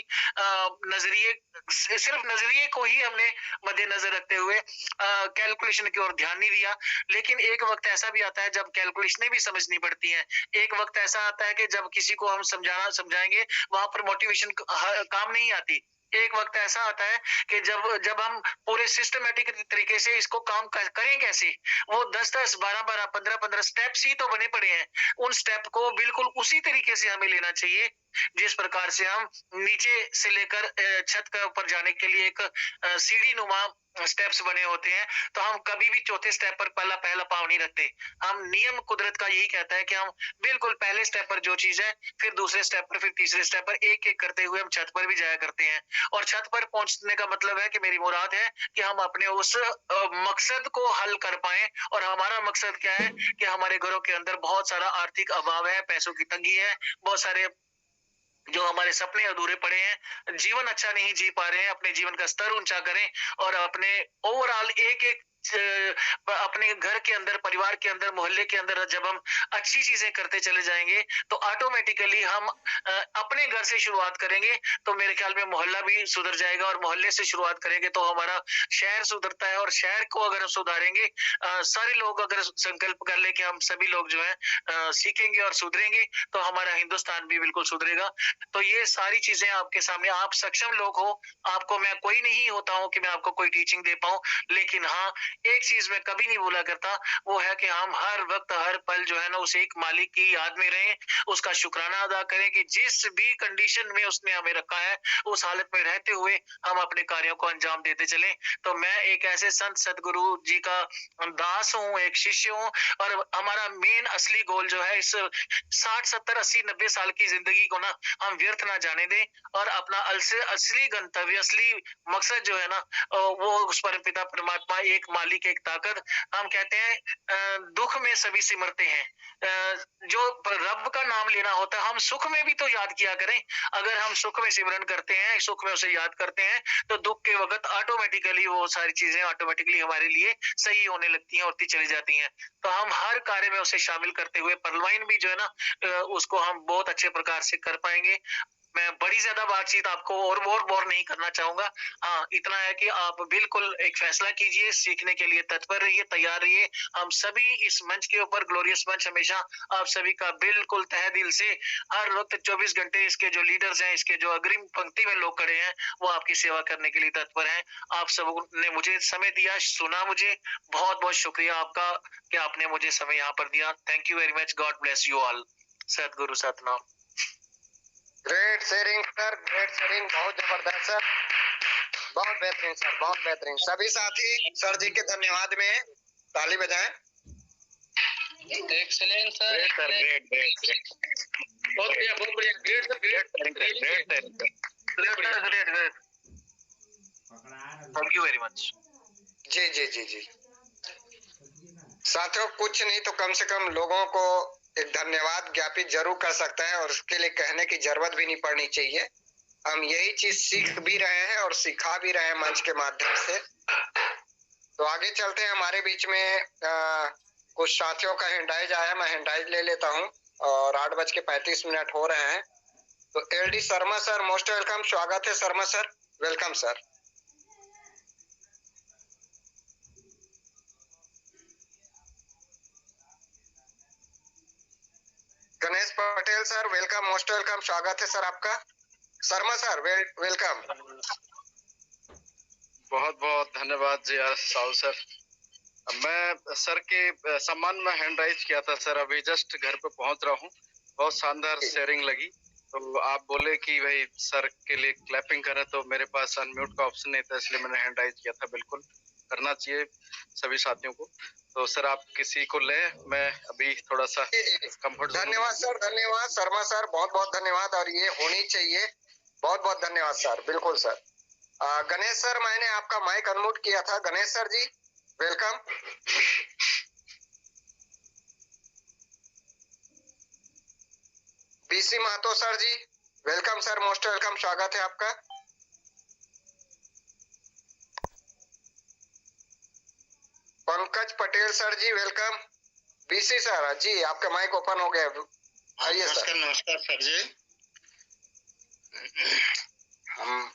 नजरिए सिर्फ नजरिए को ही हमने मद्देनजर रखते हुए कैलकुलेशन की ओर ध्यान नहीं दिया। लेकिन एक वक्त ऐसा भी आता है जब कैलकुलेशनें भी समझनी पड़ती हैं। एक वक्त ऐसा आता है कि जब किसी को हम समझाएंगे वहां पर मोटिवेशन काम नहीं आती। एक वक्त ऐसा आता है कि जब हम पूरे सिस्टमेटिक तरीके से इसको काम करें कैसे, वो 10-10, 12-12, 15-15 स्टेप्स ही तो बने पड़े हैं। उन स्टेप को बिल्कुल उसी तरीके से हमें लेना चाहिए जिस प्रकार से हम नीचे से लेकर छत के ऊपर जाने के लिए एक सीढ़ी नुमा स्टेप्स बने होते हैं। तो हम कभी भी चौथे स्टेप पर पहला पाँव नहीं रखते। हम नियम कुदरत का यही कहता है कि हम बिल्कुल पहले स्टेप पर जो चीज है, फिर दूसरे स्टेप पर, फिर तीसरे स्टेप पर, एक एक करते हुए हम छत पर भी जाया करते हैं। और छत पर पहुंचने का मतलब है कि मेरी मुराद है कि हम अपने उस मकसद को हल कर पाए। और हमारा मकसद क्या है कि हमारे घरों के अंदर बहुत सारा आर्थिक अभाव है, पैसों की तंगी है, बहुत सारे जो हमारे सपने अधूरे पड़े हैं, जीवन अच्छा नहीं जी पा रहे हैं, अपने जीवन का स्तर ऊंचा करें और अपने ओवरऑल एक एक अपने घर के अंदर, परिवार के अंदर, मोहल्ले के अंदर जब हम अच्छी चीजें करते चले जाएंगे तो ऑटोमेटिकली हम अपने घर से शुरुआत करेंगे तो मेरे ख्याल में मोहल्ला भी सुधर जाएगा, और मोहल्ले से शुरुआत करेंगे तो हमारा शहर सुधरता है, और शहर को अगर हम सुधारेंगे, सारे लोग अगर संकल्प कर ले कि हम सभी लोग जो है सीखेंगे और सुधरेंगे, तो हमारा हिंदुस्तान भी बिल्कुल सुधरेगा। तो ये सारी चीजें आपके सामने, आप सक्षम लोग हो, आपको मैं कोई नहीं होता हूं कि मैं आपको कोई टीचिंग दे पाऊं, लेकिन हाँ, एक चीज मैं कभी नहीं भूला करता, वो है कि हम हर वक्त हर पल जो है ना उस एक मालिक की याद में रहें, उसका शुक्राना अदा करें कि जिस भी कंडीशन में उसने हमें रखा है उस हालत में रहते हुए हम अपने कार्यों को अंजाम देते चले। तो मैं एक ऐसे संत सदगुरु जी का दास हूँ, एक शिष्य हूँ, और हमारा मेन असली गोल जो है इस 60, 70, 80, 90 साल की जिंदगी को ना हम व्यर्थ ना जाने दें, और अपना असली गंतव्य, असली मकसद जो है ना वो उस परमपिता परमात्मा, एक मालिक, एक ताकत, हम कहते हैं दुख में सभी सिमरते हैं। जो रब का नाम लेना होता है, हम सुख में भी तो याद किया करें। अगर हम सुख में सिमरन करते हैं, सुख में उसे याद करते हैं, तो दुख के वक्त ऑटोमेटिकली वो सारी चीजें ऑटोमेटिकली हमारे लिए सही होने लगती हैं, होती चली जाती हैं। तो हम हर कार्य में उसे शामिल करते हुए परलवाइन भी जो है ना उसको हम बहुत अच्छे प्रकार से कर पाएंगे। मैं बड़ी ज्यादा बातचीत आपको और बोर नहीं करना चाहूंगा। हाँ, इतना है कि आप बिल्कुल एक फैसला कीजिए, सीखने के लिए तत्पर रहिए, तैयार रहिए। हम सभी इस मंच के ऊपर, ग्लोरियस मंच, हमेशा आप सभी का बिल्कुल तहे दिल से हर वक्त 24 घंटे इसके जो लीडर्स हैं, इसके जो अग्रिम पंक्ति में लोग खड़े हैं, वो आपकी सेवा करने के लिए तत्पर हैं। आप सब ने मुझे समय दिया, सुना, मुझे बहुत बहुत शुक्रिया आपका कि आपने मुझे समय यहाँ पर दिया। Thank you very much. God bless you all. Satguru Satnam. Great sharing sir, great sharing, बहुत जबरदस्त सर, बहुत बेहतरीन सर, बहुत बेहतरीन। सभी साथी सर जी के धन्यवाद में ताली बजाएं। Excellent sir, great sir, great great great, बहुत बढ़िया, बहुत बढ़िया, great sir, great great great great great. Thank you very much. जी जी जी जी साथियों, कुछ नहीं तो कम से कम लोगों को एक धन्यवाद ज्ञापित जरूर कर सकते हैं, और उसके लिए कहने की जरूरत भी नहीं पड़नी चाहिए। हम यही चीज सीख भी रहे हैं और सिखा भी रहे हैं मंच के माध्यम से। तो आगे चलते हैं। हमारे बीच में कुछ साथियों का हैंडाइज आया, मैं हैंडाइज ले लेता हूं। और 8:35 हो रहे हैं। तो LD Sharma sir, most welcome, स्वागत है Sharma sir, welcome sir. Ganesh Patel sir welcome, most welcome, स्वागत है सर आपका। Sharma sir welcome. बहुत बहुत धन्यवाद जी साहु सर। मैं सर के सम्मान में हैंड राइज किया था सर, अभी जस्ट घर पे पहुंच रहा हूँ। बहुत शानदार शेयरिंग लगी, तो आप बोले कि भाई सर के लिए क्लैपिंग करें, तो मेरे पास अनम्यूट का ऑप्शन नहीं था, इसलिए मैंने हैंड राइज किया था। बिल्कुल करना चाहिए सभी साथियों को। तो सर आप किसी को ले, मैं अभी थोड़ा सा कंफर्ट। धन्यवाद सर, धन्यवाद शर्मा सर, बहुत बहुत धन्यवाद, और ये होनी चाहिए। बहुत बहुत धन्यवाद सर, बिल्कुल सर। गणेश सर, मैंने आपका माइक अनम्यूट किया था। गणेश सर जी वेलकम। बीसी महतो सर जी वेलकम सर, मोस्ट वेलकम, स्वागत है आपका। पंकज पटेल सर जी वेलकम। बीसी सर जी आपका माइक ओपन हो गया, आइए सर। नमस्कार सर जी। हम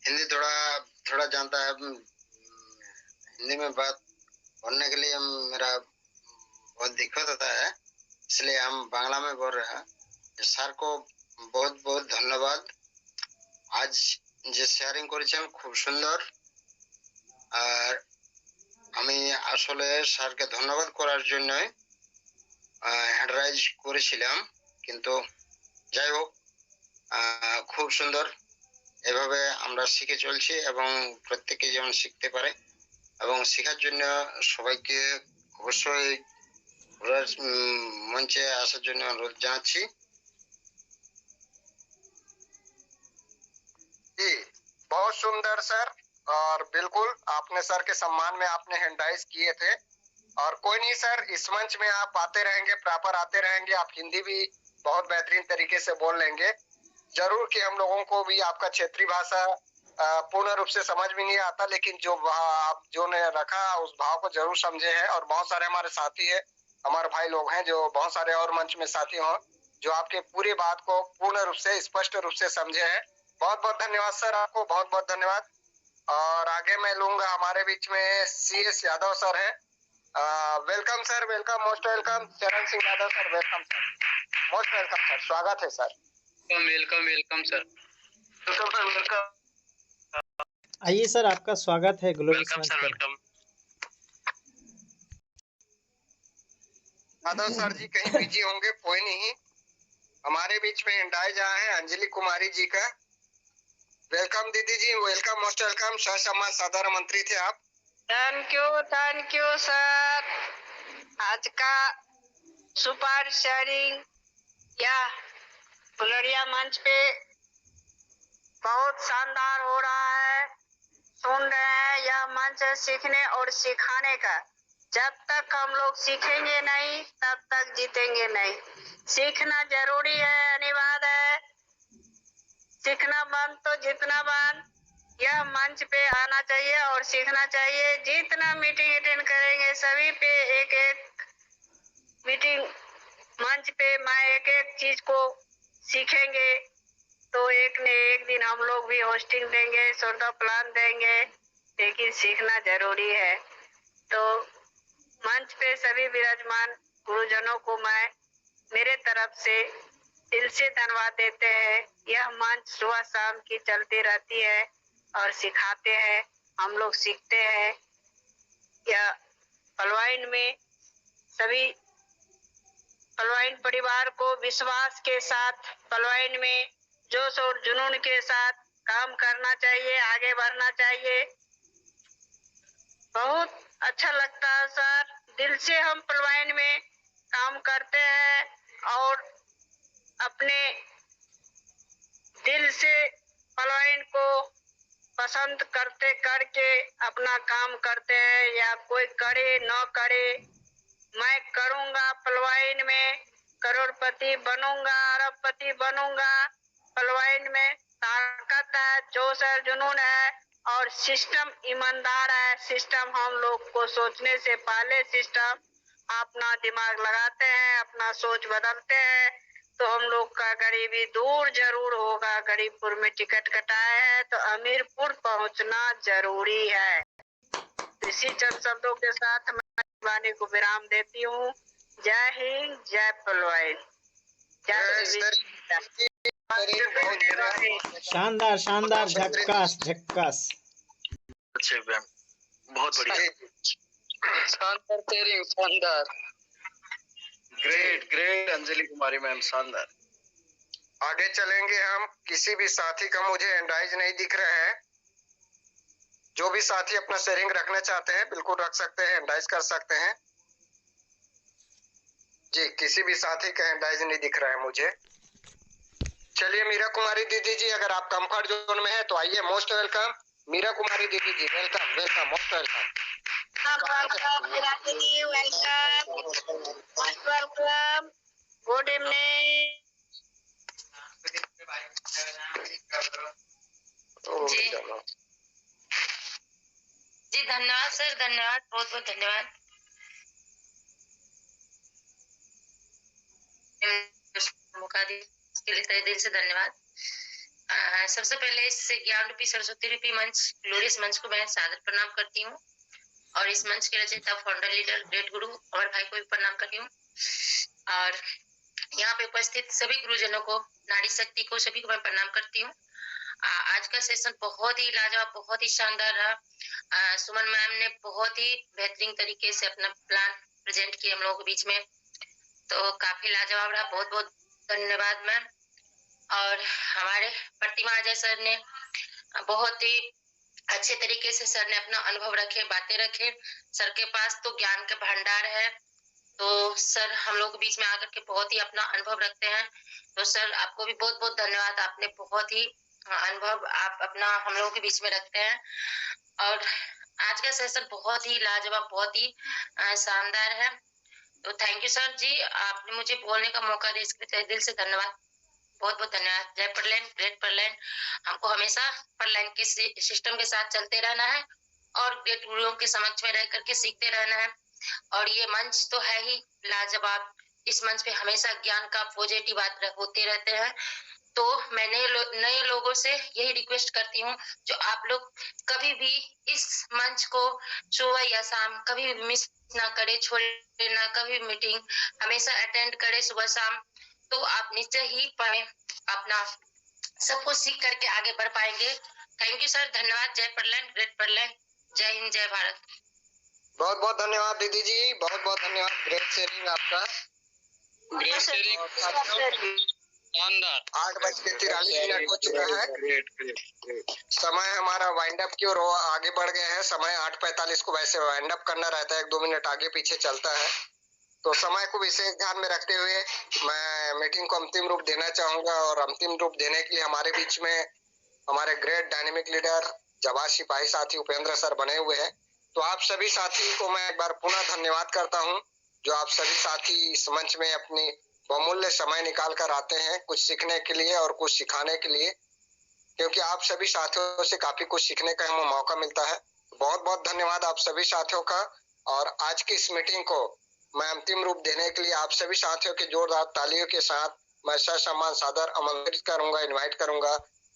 हिंदी थोड़ा जानता है, हिंदी में बात बोलने के लिए मेरा बहुत दिक्कत होता है, इसलिए हम बांग्ला में बोल रहे हैं। सर को बहुत बहुत धन्यवाद। आज যে শেয়ারিং করেছেন খুব সুন্দর, আর আমি আসলে স্যারকে ধন্যবাদ করার জন্য হ্যান্ড রাইজ করেছিলাম, কিন্তু যাই হোক খুব সুন্দর। এভাবে আমরা শিখে চলছি এবং প্রত্যেকে যেমন শিখতে পারে এবং শেখার জন্য সবাইকে অবশ্যই মঞ্চে আসার জন্য অনুরোধ জানাচ্ছি। जी बहुत सुंदर सर, और बिल्कुल आपने सर के सम्मान में आपने हैंडराइज किए थे। और कोई नहीं सर, इस मंच में आप आते रहेंगे, प्रॉपर आते रहेंगे, आप हिंदी भी बहुत बेहतरीन तरीके से बोल लेंगे। जरूर कि हम लोगों को भी आपका क्षेत्रीय भाषा पूर्ण रूप से समझ भी नहीं आता, लेकिन आप जो ने रखा उस भाव को जरूर समझे हैं। और बहुत सारे हमारे साथी है, हमारे भाई लोग हैं जो बहुत सारे और मंच में साथी हों, जो आपके पूरी बात को पूर्ण रूप से स्पष्ट रूप से समझे हैं। बहुत बहुत धन्यवाद सर, आपको बहुत बहुत धन्यवाद। और आगे मैं लूंगा, हमारे बीच में CS यादव सर है। Welcome sir, welcome, most welcome. Charan Singh Yadav sir welcome sir, most welcome sir, स्वागत है sir. Welcome welcome sir, welcome. आइए सर, आपका स्वागत है global welcome sir, welcome. Yadav sir ji कहीं बिजी होंगे, कोई नहीं। हमारे बीच में इंडाइज आए हैं अंजलि कुमारी जी का। वेलकम दीदी जी, वेलकम, मोस्ट वेलकम। सम्मान साधारण मंत्री थे आप। Thank you sir. आज का सुपर शेयरिंग या फुलरिया मंच पे बहुत शानदार हो रहा है। सुन रहे हैं, यह मंच है सीखने और सिखाने का। जब तक हम लोग सीखेंगे नहीं तब तक जीतेंगे नहीं। सीखना जरूरी है, अनिवार्य है। सीखना बंद तो जीतना बंद। यह मंच पे आना चाहिए और सीखना चाहिए। जितना मीटिंग अटेंड करेंगे सभी पे एक एक मीटिंग मंच पे मैं एक एक चीज को सीखेंगे, तो एक न एक दिन हम लोग भी होस्टिंग देंगे, सॉर्ट ऑफ प्लान देंगे। लेकिन सीखना जरूरी है। तो मंच पे सभी विराजमान गुरुजनों को मैं मेरे तरफ से दिल से धन्यवाद देते हैं। यह मंच सुबह शाम की चलती रहती है और सिखाते हैं, हम लोग सीखते हैं। यह पलवाइन में सभी पलवाइन परिवार को विश्वास के साथ पलवाइन में जोश और जुनून के साथ काम करना चाहिए, आगे बढ़ना चाहिए। बहुत अच्छा लगता है सर, दिल से हम पलवाइन में काम करते हैं और अपने दिल से पलवाइन को पसंद करके अपना काम करते हैं। या कोई करे न करे, मैं करूंगा पलवाइन में, करोड़पति बनूंगा, अरबपति बनूंगा। पलवाइन में ताकत है, जोश है, जुनून है और सिस्टम ईमानदार है। सिस्टम हम लोग को सोचने से पहले सिस्टम अपना दिमाग लगाते हैं, अपना सोच बदलते हैं, तो हम लोग का गरीबी दूर जरूर होगा। गरीबपुर में टिकट कटाए है तो अमीरपुर पहुंचना जरूरी है। इसी चंद शब्दों के साथ मैं वाणी को विराम देती हूँ। जय हिंद, जय पलवाई, शानदार शानदार, झक्कास झक्कास। अच्छे मैम, बहुत बढ़िया, शानदार शेयरिंग, शानदार, ग्रेट ग्रेट अंजलि कुमारी मैम, शानदार। आगे चलेंगे हम। किसी भी साथी का मुझे हैंडराइज नहीं दिख रहे हैं। जो भी साथी अपना शेयरिंग रखना चाहते हैं बिल्कुल रख सकते हैं, हैंडराइज कर सकते हैं जी। किसी भी साथी का हैंडराइज नहीं दिख रहा है मुझे। चलिए मीरा कुमारी दीदी जी, अगर आप कंफर्ट जोन में है तो आइए। Most welcome Meera Kumari didi ji, welcome welcome, most welcome. Welcome, good evening. जी धन्यवाद सर, धन्यवाद, बहुत बहुत धन्यवाद। मौका दी इसके लिए तहे दिल से धन्यवाद। सबसे पहले इस ज्ञान रूपी सरस्वती रूपी मंच, ग्लोरियस मंच को मैं सादर प्रणाम करती हूँ और इस मंच के रचयिता, founder, leader, great Guru Amar भाई को भी प्रणाम करती हूँ और यहाँ पे उपस्थित सभी गुरुजनों को, नारी शक्ति को, सभी को मैं प्रणाम करती हूँ। आज का सेशन बहुत ही लाजवाब, बहुत ही शानदार रहा। सुमन मैम ने बहुत ही बेहतरीन तरीके से अपना प्लान प्रेजेंट किया हम लोगों के बीच में, तो काफी लाजवाब रहा। बहुत बहुत धन्यवाद मैम। और हमारे प्रतिमा अजय सर ने बहुत ही अच्छे तरीके से सर ने अपना अनुभव रखे, बातें रखे। सर के पास तो ज्ञान का भंडार है, तो सर हम लोग के बीच में आकर के बहुत ही अपना अनुभव रखते हैं। तो सर आपको भी बहुत बहुत धन्यवाद, आपने बहुत ही अनुभव आप अपना हम लोगों के बीच में रखते हैं। और आज का सेशन बहुत ही लाजवाब, बहुत ही शानदार है। तो थैंक यू सर जी, आपने मुझे बोलने का मौका दिया, इसके लिए दिल से धन्यवाद, बहुत बहुत धन्यवाद। जय परलैंड, ग्रेट परलैंड। हमको हमेशा परलैंड के सिस्टम के साथ चलते रहना है और ग्रेट गुरुओं के समक्ष में रह करके सीखते रहना है। और ये मंच तो है ही लाजवाब, इस मंच पे हमेशा ज्ञान का पॉजिटिव बात होते रहते हैं। तो मैं नए लोगों से यही रिक्वेस्ट करती हूँ, जो आप लोग कभी भी इस मंच को सुबह या शाम कभी भी मिस ना करे, छोड़े ना, कभी मीटिंग हमेशा अटेंड करे सुबह शाम, तो आप निश्चय ही पढ़े, अपना सब कुछ सीख करके आगे बढ़ पाएंगे। थैंक यू सर, धन्यवाद। जय परलैंड, ग्रेट परलैंड, जय हिंद, जय भारत। बहुत बहुत धन्यवाद दीदी जी, बहुत बहुत धन्यवाद। ग्रेट शेयरिंग आपका, ग्रेट शेयरिंग, शानदार। 8:43 हो चुका है। Great great great. समय हमारा वाइंड अप की ओर आगे बढ़ गया है। समय 8:45 को वैसे वाइंड अप करना रहता है, 1-2 मिनट आगे पीछे चलता है, तो समय को विशेष ध्यान में रखते हुए मैं मीटिंग को अंतिम रूप देना चाहूंगा। और अंतिम रूप देने के लिए हमारे बीच में हमारे ग्रेट डायनेमिक लीडर जवाब सिपाही साथी उपेंद्र सर बने हुए हैं। तो आप सभी साथी को मैं एक बार पुनः धन्यवाद करता हूं, जो आप सभी साथी इस मंच में अपनी बहुमूल्य समय निकाल कर आते हैं कुछ सीखने के लिए और कुछ सिखाने के लिए, क्योंकि आप सभी साथियों से काफी कुछ सीखने का हमें मौका मिलता है। बहुत बहुत धन्यवाद आप सभी साथियों का। और आज की इस मीटिंग को मैं अंतिम रूप देने के लिए आप सभी साथियों के जोरदार तालियों के साथ मैं ससम्मान सादर आमंत्रित करूंगा, इनवाइट करूंगा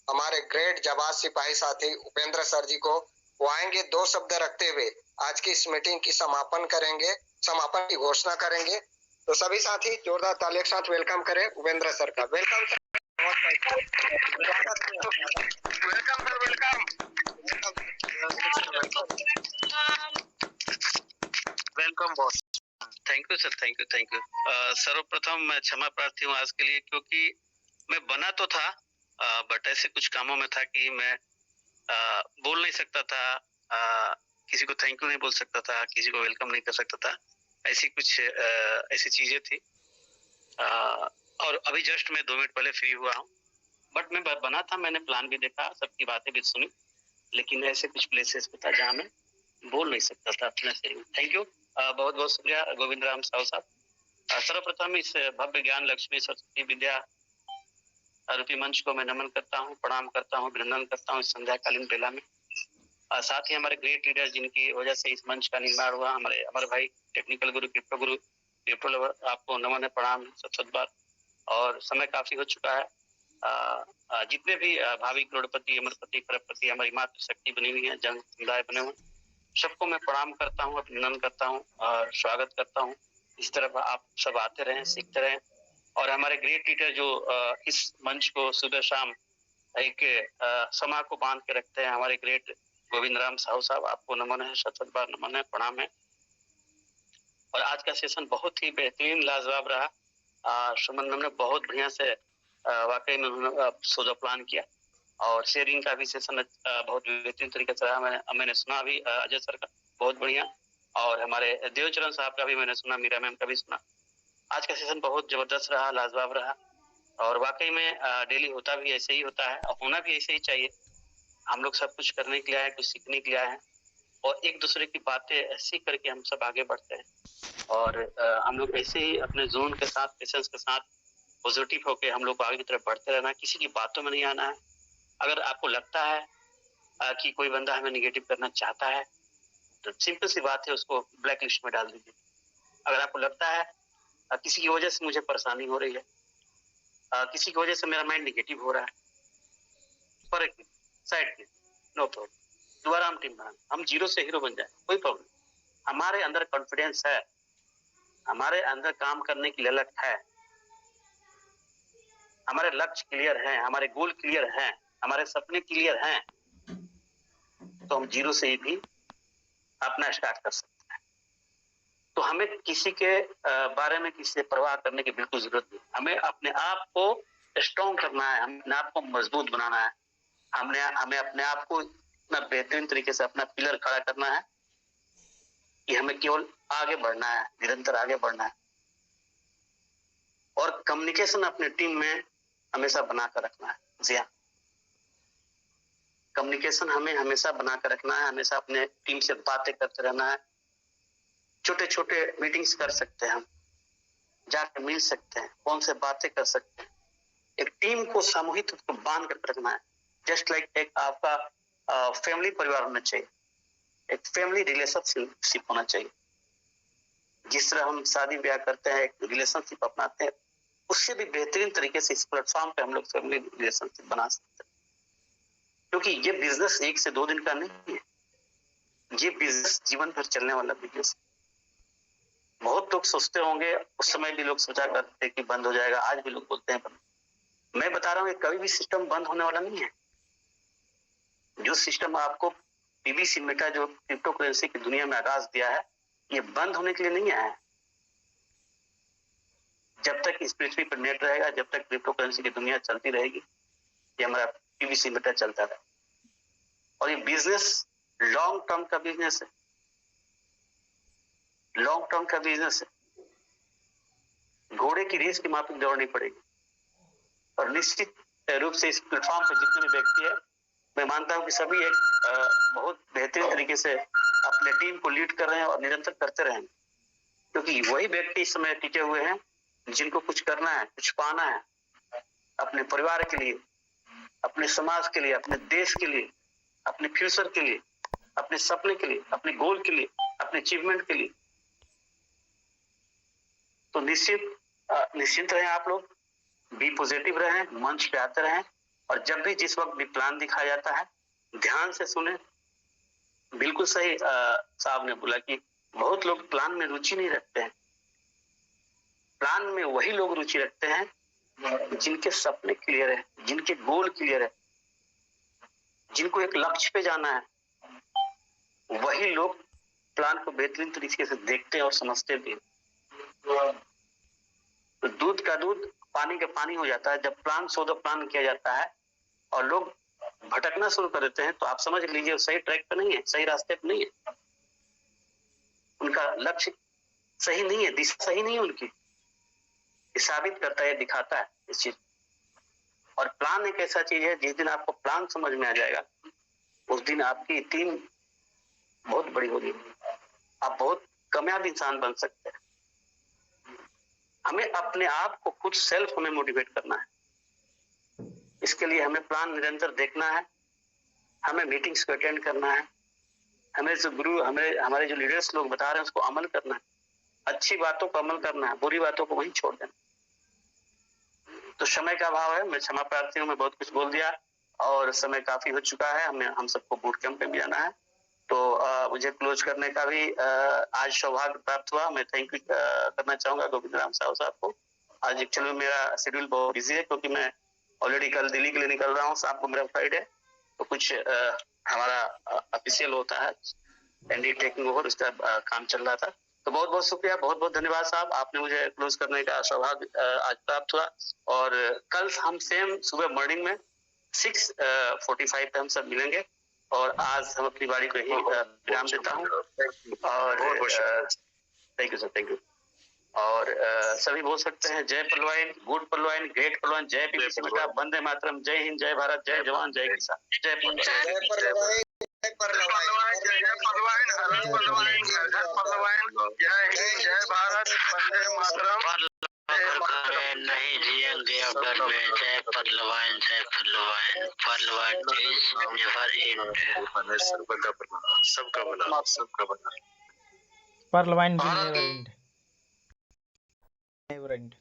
हमारे ग्रेट जवाब सिपाही साथी उपेंद्र सर जी को। वो आएंगे, 2 शब्द रखते हुए आज की इस मीटिंग की समापन करेंगे, समापन की घोषणा करेंगे। तो सभी साथी जोरदार तालियों के साथ वेलकम करें उपेंद्र सर का। Welcome sir, welcome sir, welcome welcome boss. Thank you sir, thank you thank you. सर्वप्रथम मैं क्षमा प्रार्थी हूँ आज के लिए, क्योंकि मैं बना तो था बट ऐसे कुछ कामों में था कि मैं बोल नहीं सकता था, किसी को थैंक यू नहीं बोल सकता था, किसी को वेलकम नहीं कर सकता था, ऐसी कुछ ऐसी चीजें थी। और अभी जस्ट मैं 2 मिनट पहले फ्री हुआ हूँ, बट मैं बना था, मैंने प्लान भी देखा, सबकी बातें भी सुनी, लेकिन ऐसे कुछ प्लेसेस पे था जहाँ मैं बोल नहीं सकता था अपने से। थैंक यू, बहुत बहुत शुक्रिया गोविंद राम साहु साहब। सर्वप्रथम इस भव्य ज्ञान लक्ष्मी सरस्वती विद्या रूपी मंच को मैं नमन करता हूँ, प्रणाम करता हूँ, अभिनंदन करता हूँ इस संध्याकालीन बेला में। साथ ही हमारे ग्रेट लीडर जिनकी वजह से इस मंच का निर्माण हुआ, हमारे अमर भाई टेक्निकल गुरु, क्रिप्टो गुरु, क्रिप्टो लवर, आपको नमन है, प्रणाम, सत बार। और समय काफी हो चुका है। जितने भी भावी करोड़पति, अमरपति, खरबपति हमारी मातृ शक्ति बनी हुई है, जन समुदाय बने हुए, सबको मैं प्रणाम करता हूँ, अभिनंदन करता हूँ और स्वागत करता हूँ इस तरफ आप सब आते रहें, सीखते रहें। और हमारे ग्रेट लीडर जो इस मंच को सुबह शाम एक समा को बांध के रखते हैं, हमारे ग्रेट गोविंद राम साहू साहब, आपको नमन है, शत बार नमन है, प्रणाम है। और आज का सेशन बहुत ही बेहतरीन लाजवाब रहा। सुमन मैम ने बहुत बढ़िया से वाकई में उन्होंने सोचा प्लान किया, और शेयरिंग का भी सेशन बहुत बेहतरीन तरीके से रहा। मैंने सुना भी अजय सर का बहुत बढ़िया, और हमारे देवचरण साहब का भी मैंने सुना, मीरा मैम का भी सुना। आज का सेशन बहुत जबरदस्त रहा, लाजवाब रहा, और वाकई में डेली होता भी ऐसे ही होता है, और होना भी ऐसे ही चाहिए। हम लोग सब कुछ करने के लिए आए, कुछ सीखने के लिए आए हैं, और एक दूसरे की बातें सीख करके हम सब आगे बढ़ते हैं। और हम लोग ऐसे ही अपने जोन के साथ, पेशेंस के साथ पॉजिटिव होकर हम लोग को आगे की तरफ बढ़ते रहना, किसी की बातों में नहीं आना है। अगर आपको लगता है कि कोई बंदा हमें निगेटिव करना चाहता है, तो सिंपल सी बात है, उसको ब्लैक लिस्ट में डाल दीजिए। अगर आपको लगता है किसी की वजह से मुझे परेशानी हो रही है, किसी की वजह से मेरा माइंड निगेटिव हो रहा है, फर्क नहीं, साइड में, नो प्रॉब्लम, दोबारा हम टीम बनाए, हम जीरो से हीरो बन जाए, कोई प्रॉब्लम। हमारे अंदर कॉन्फिडेंस है, हमारे अंदर काम करने की ललक है, हमारे लक्ष्य क्लियर हैं, हमारे गोल क्लियर हैं, हमारे सपने क्लियर हैं, तो हम जीरो से ही भी अपना स्टार्ट कर सकते हैं। तो हमें किसी के बारे में किसी से परवाह करने की बिल्कुल जरूरत नहीं। हमें अपने आप को स्ट्रॉन्ग करना है, हमें अपने आप को मजबूत बनाना है, हमें अपने आप को इतना बेहतरीन तरीके से अपना पिलर खड़ा करना है कि हमें केवल आगे बढ़ना है, निरंतर आगे बढ़ना है। और कम्युनिकेशन अपने टीम में हमेशा बनाकर रखना है। जी हाँ, कम्युनिकेशन हमें हमेशा बनाकर रखना है, हमेशा अपने टीम से बातें करते रहना है। छोटे छोटे मीटिंग्स कर सकते हैं, हम जाकर मिल सकते हैं, कौन से बातें कर सकते हैं। एक टीम को सामूहिक को बांध कर रखना है, जस्ट लाइक एक आपका फैमिली परिवार होना चाहिए, एक फैमिली रिलेशनशिप होना चाहिए। जिस तरह हम शादी ब्याह करते हैं, एक रिलेशनशिप अपनाते हैं, उससे भी बेहतरीन तरीके से इस प्लेटफॉर्म पे हम लोग फैमिली रिलेशनशिप बना सकते हैं। क्योंकि ये बिजनेस 1 से 2 दिन का नहीं है, ये बिजनेस जीवन भर चलने वाला बिजनेस। बहुत लोग सोचते होंगे, उस समय भी लोग सोचा करते कि बंद हो जाएगा, आज भी लोग बोलते हैं बंद। मैं बता रहा हूँ कभी भी सिस्टम बंद होने वाला नहीं है। जो सिस्टम आपको पीवीसी मेटा जो क्रिप्टो करेंसी की दुनिया में आगाज दिया है, ये बंद होने के लिए नहीं आया है। जब तक इस पृथ्वी पर नेट रहेगा, जब तक क्रिप्टो करेंसी की दुनिया चलती रहेगी, ये हमारा पीवीसी मेटा चलता रहेगा। और ये बिजनेस लॉन्ग टर्म का बिजनेस है, लॉन्ग टर्म का बिजनेस है। घोड़े की रेस की माफिक दौड़नी पड़ेगी। और निश्चित रूप से इस प्लेटफॉर्म पे जितने भी व्यक्ति है, मैं मानता हूं कि सभी एक बहुत बेहतरीन तरीके से अपने टीम को लीड कर रहे हैं और निरंतर करते रहेंगे। क्योंकि वही व्यक्ति इस समय टिके हुए हैं जिनको कुछ करना है, कुछ पाना है, अपने परिवार के लिए, अपने समाज के लिए, अपने देश के लिए, अपने फ्यूचर के लिए, अपने सपने के लिए, अपने गोल के लिए, अपने अचीवमेंट के लिए। तो निश्चिंत रहें आप लोग, बी पॉजिटिव रहें, मंच पे आते रहें, और जब भी जिस वक्त भी प्लान दिखाया जाता है ध्यान से सुने। बिल्कुल सही साहब ने बोला कि बहुत लोग प्लान में रुचि नहीं रखते हैं। प्लान में वही लोग रुचि रखते हैं जिनके सपने क्लियर है, जिनके गोल क्लियर है, जिनको एक लक्ष्य पे जाना है। वही लोग प्लान को बेहतरीन तरीके से देखते हैं और समझते भी। तो दूध का दूध, पानी का पानी हो जाता है जब प्लान प्लान किया जाता है और लोग भटकना शुरू कर देते हैं। तो आप समझ लीजिए सही ट्रैक पे नहीं है, सही रास्ते पे नहीं है, उनका लक्ष्य सही नहीं है, दिशा सही नहीं है उनकी। ये साबित करता है, दिखाता है इस चीज। और प्लान एक ऐसा चीज है, जिस दिन आपको प्लान समझ में आ जाएगा, उस दिन आपकी टीम बहुत बड़ी होगी, आप बहुत कामयाब इंसान बन सकते हैं। हमें अपने आप को खुद सेल्फ हमें मोटिवेट करना है। इसके लिए हमें प्लान निरंतर देखना है, हमें मीटिंग्स को अटेंड करना है, हमें जो गुरु, हमारे जो लीडर्स लोग बता रहे हैं उसको अमल करना है, अच्छी बातों को अमल करना है, बुरी बातों को वहीं छोड़ देना। तो समय का अभाव है, मैं क्षमा प्रार्थी हूँ, मैं बहुत कुछ बोल दिया और समय काफी हो चुका है। हम सबको बूट कैंप पे भी जाना है। तो मुझे क्लोज करने का भी आज सौभाग्य प्राप्त हुआ। मैं थैंक यू करना चाहूंगा गोविंद राम साहब को। आज एक्चुअली मेरा शेड्यूल बहुत बिजी है, क्योंकि मैं ऑलरेडी कल दिल्ली के लिए निकल रहा हूँ, शाम को मेरा फ्लाइट है। तो कुछ हमारा ऑफिशियल होता है एनडी टेकिंग ओवर, उसका काम चल रहा था। तो बहुत बहुत शुक्रिया, बहुत बहुत धन्यवाद साहब, आपने मुझे क्लोज करने का सौभाग्य आज प्राप्त हुआ। और कल हम सेम सुबह मॉर्निंग में 6:45 पे हम सब मिलेंगे। और आज हम अपनी बारी को यही विराम देता हूँ। और thank you sir, thank you. और सभी बोल सकते हैं जय पलवाइन, गुड पलवाइन, ग्रेट पलवाइन, जय पीपीसी बेटा, वंदे मातरम, जय हिंद, जय भारत, जय जवान, जय किसान, जय पलवाइन। जय भारत, वंदे मातरम। नहीं जिएंगे अगर में जय पलवाइन, जय पलवाइन, पलवाइन इज नेवर एंड। सबका भला, सबका भला। पलवाइन नेवर एंड।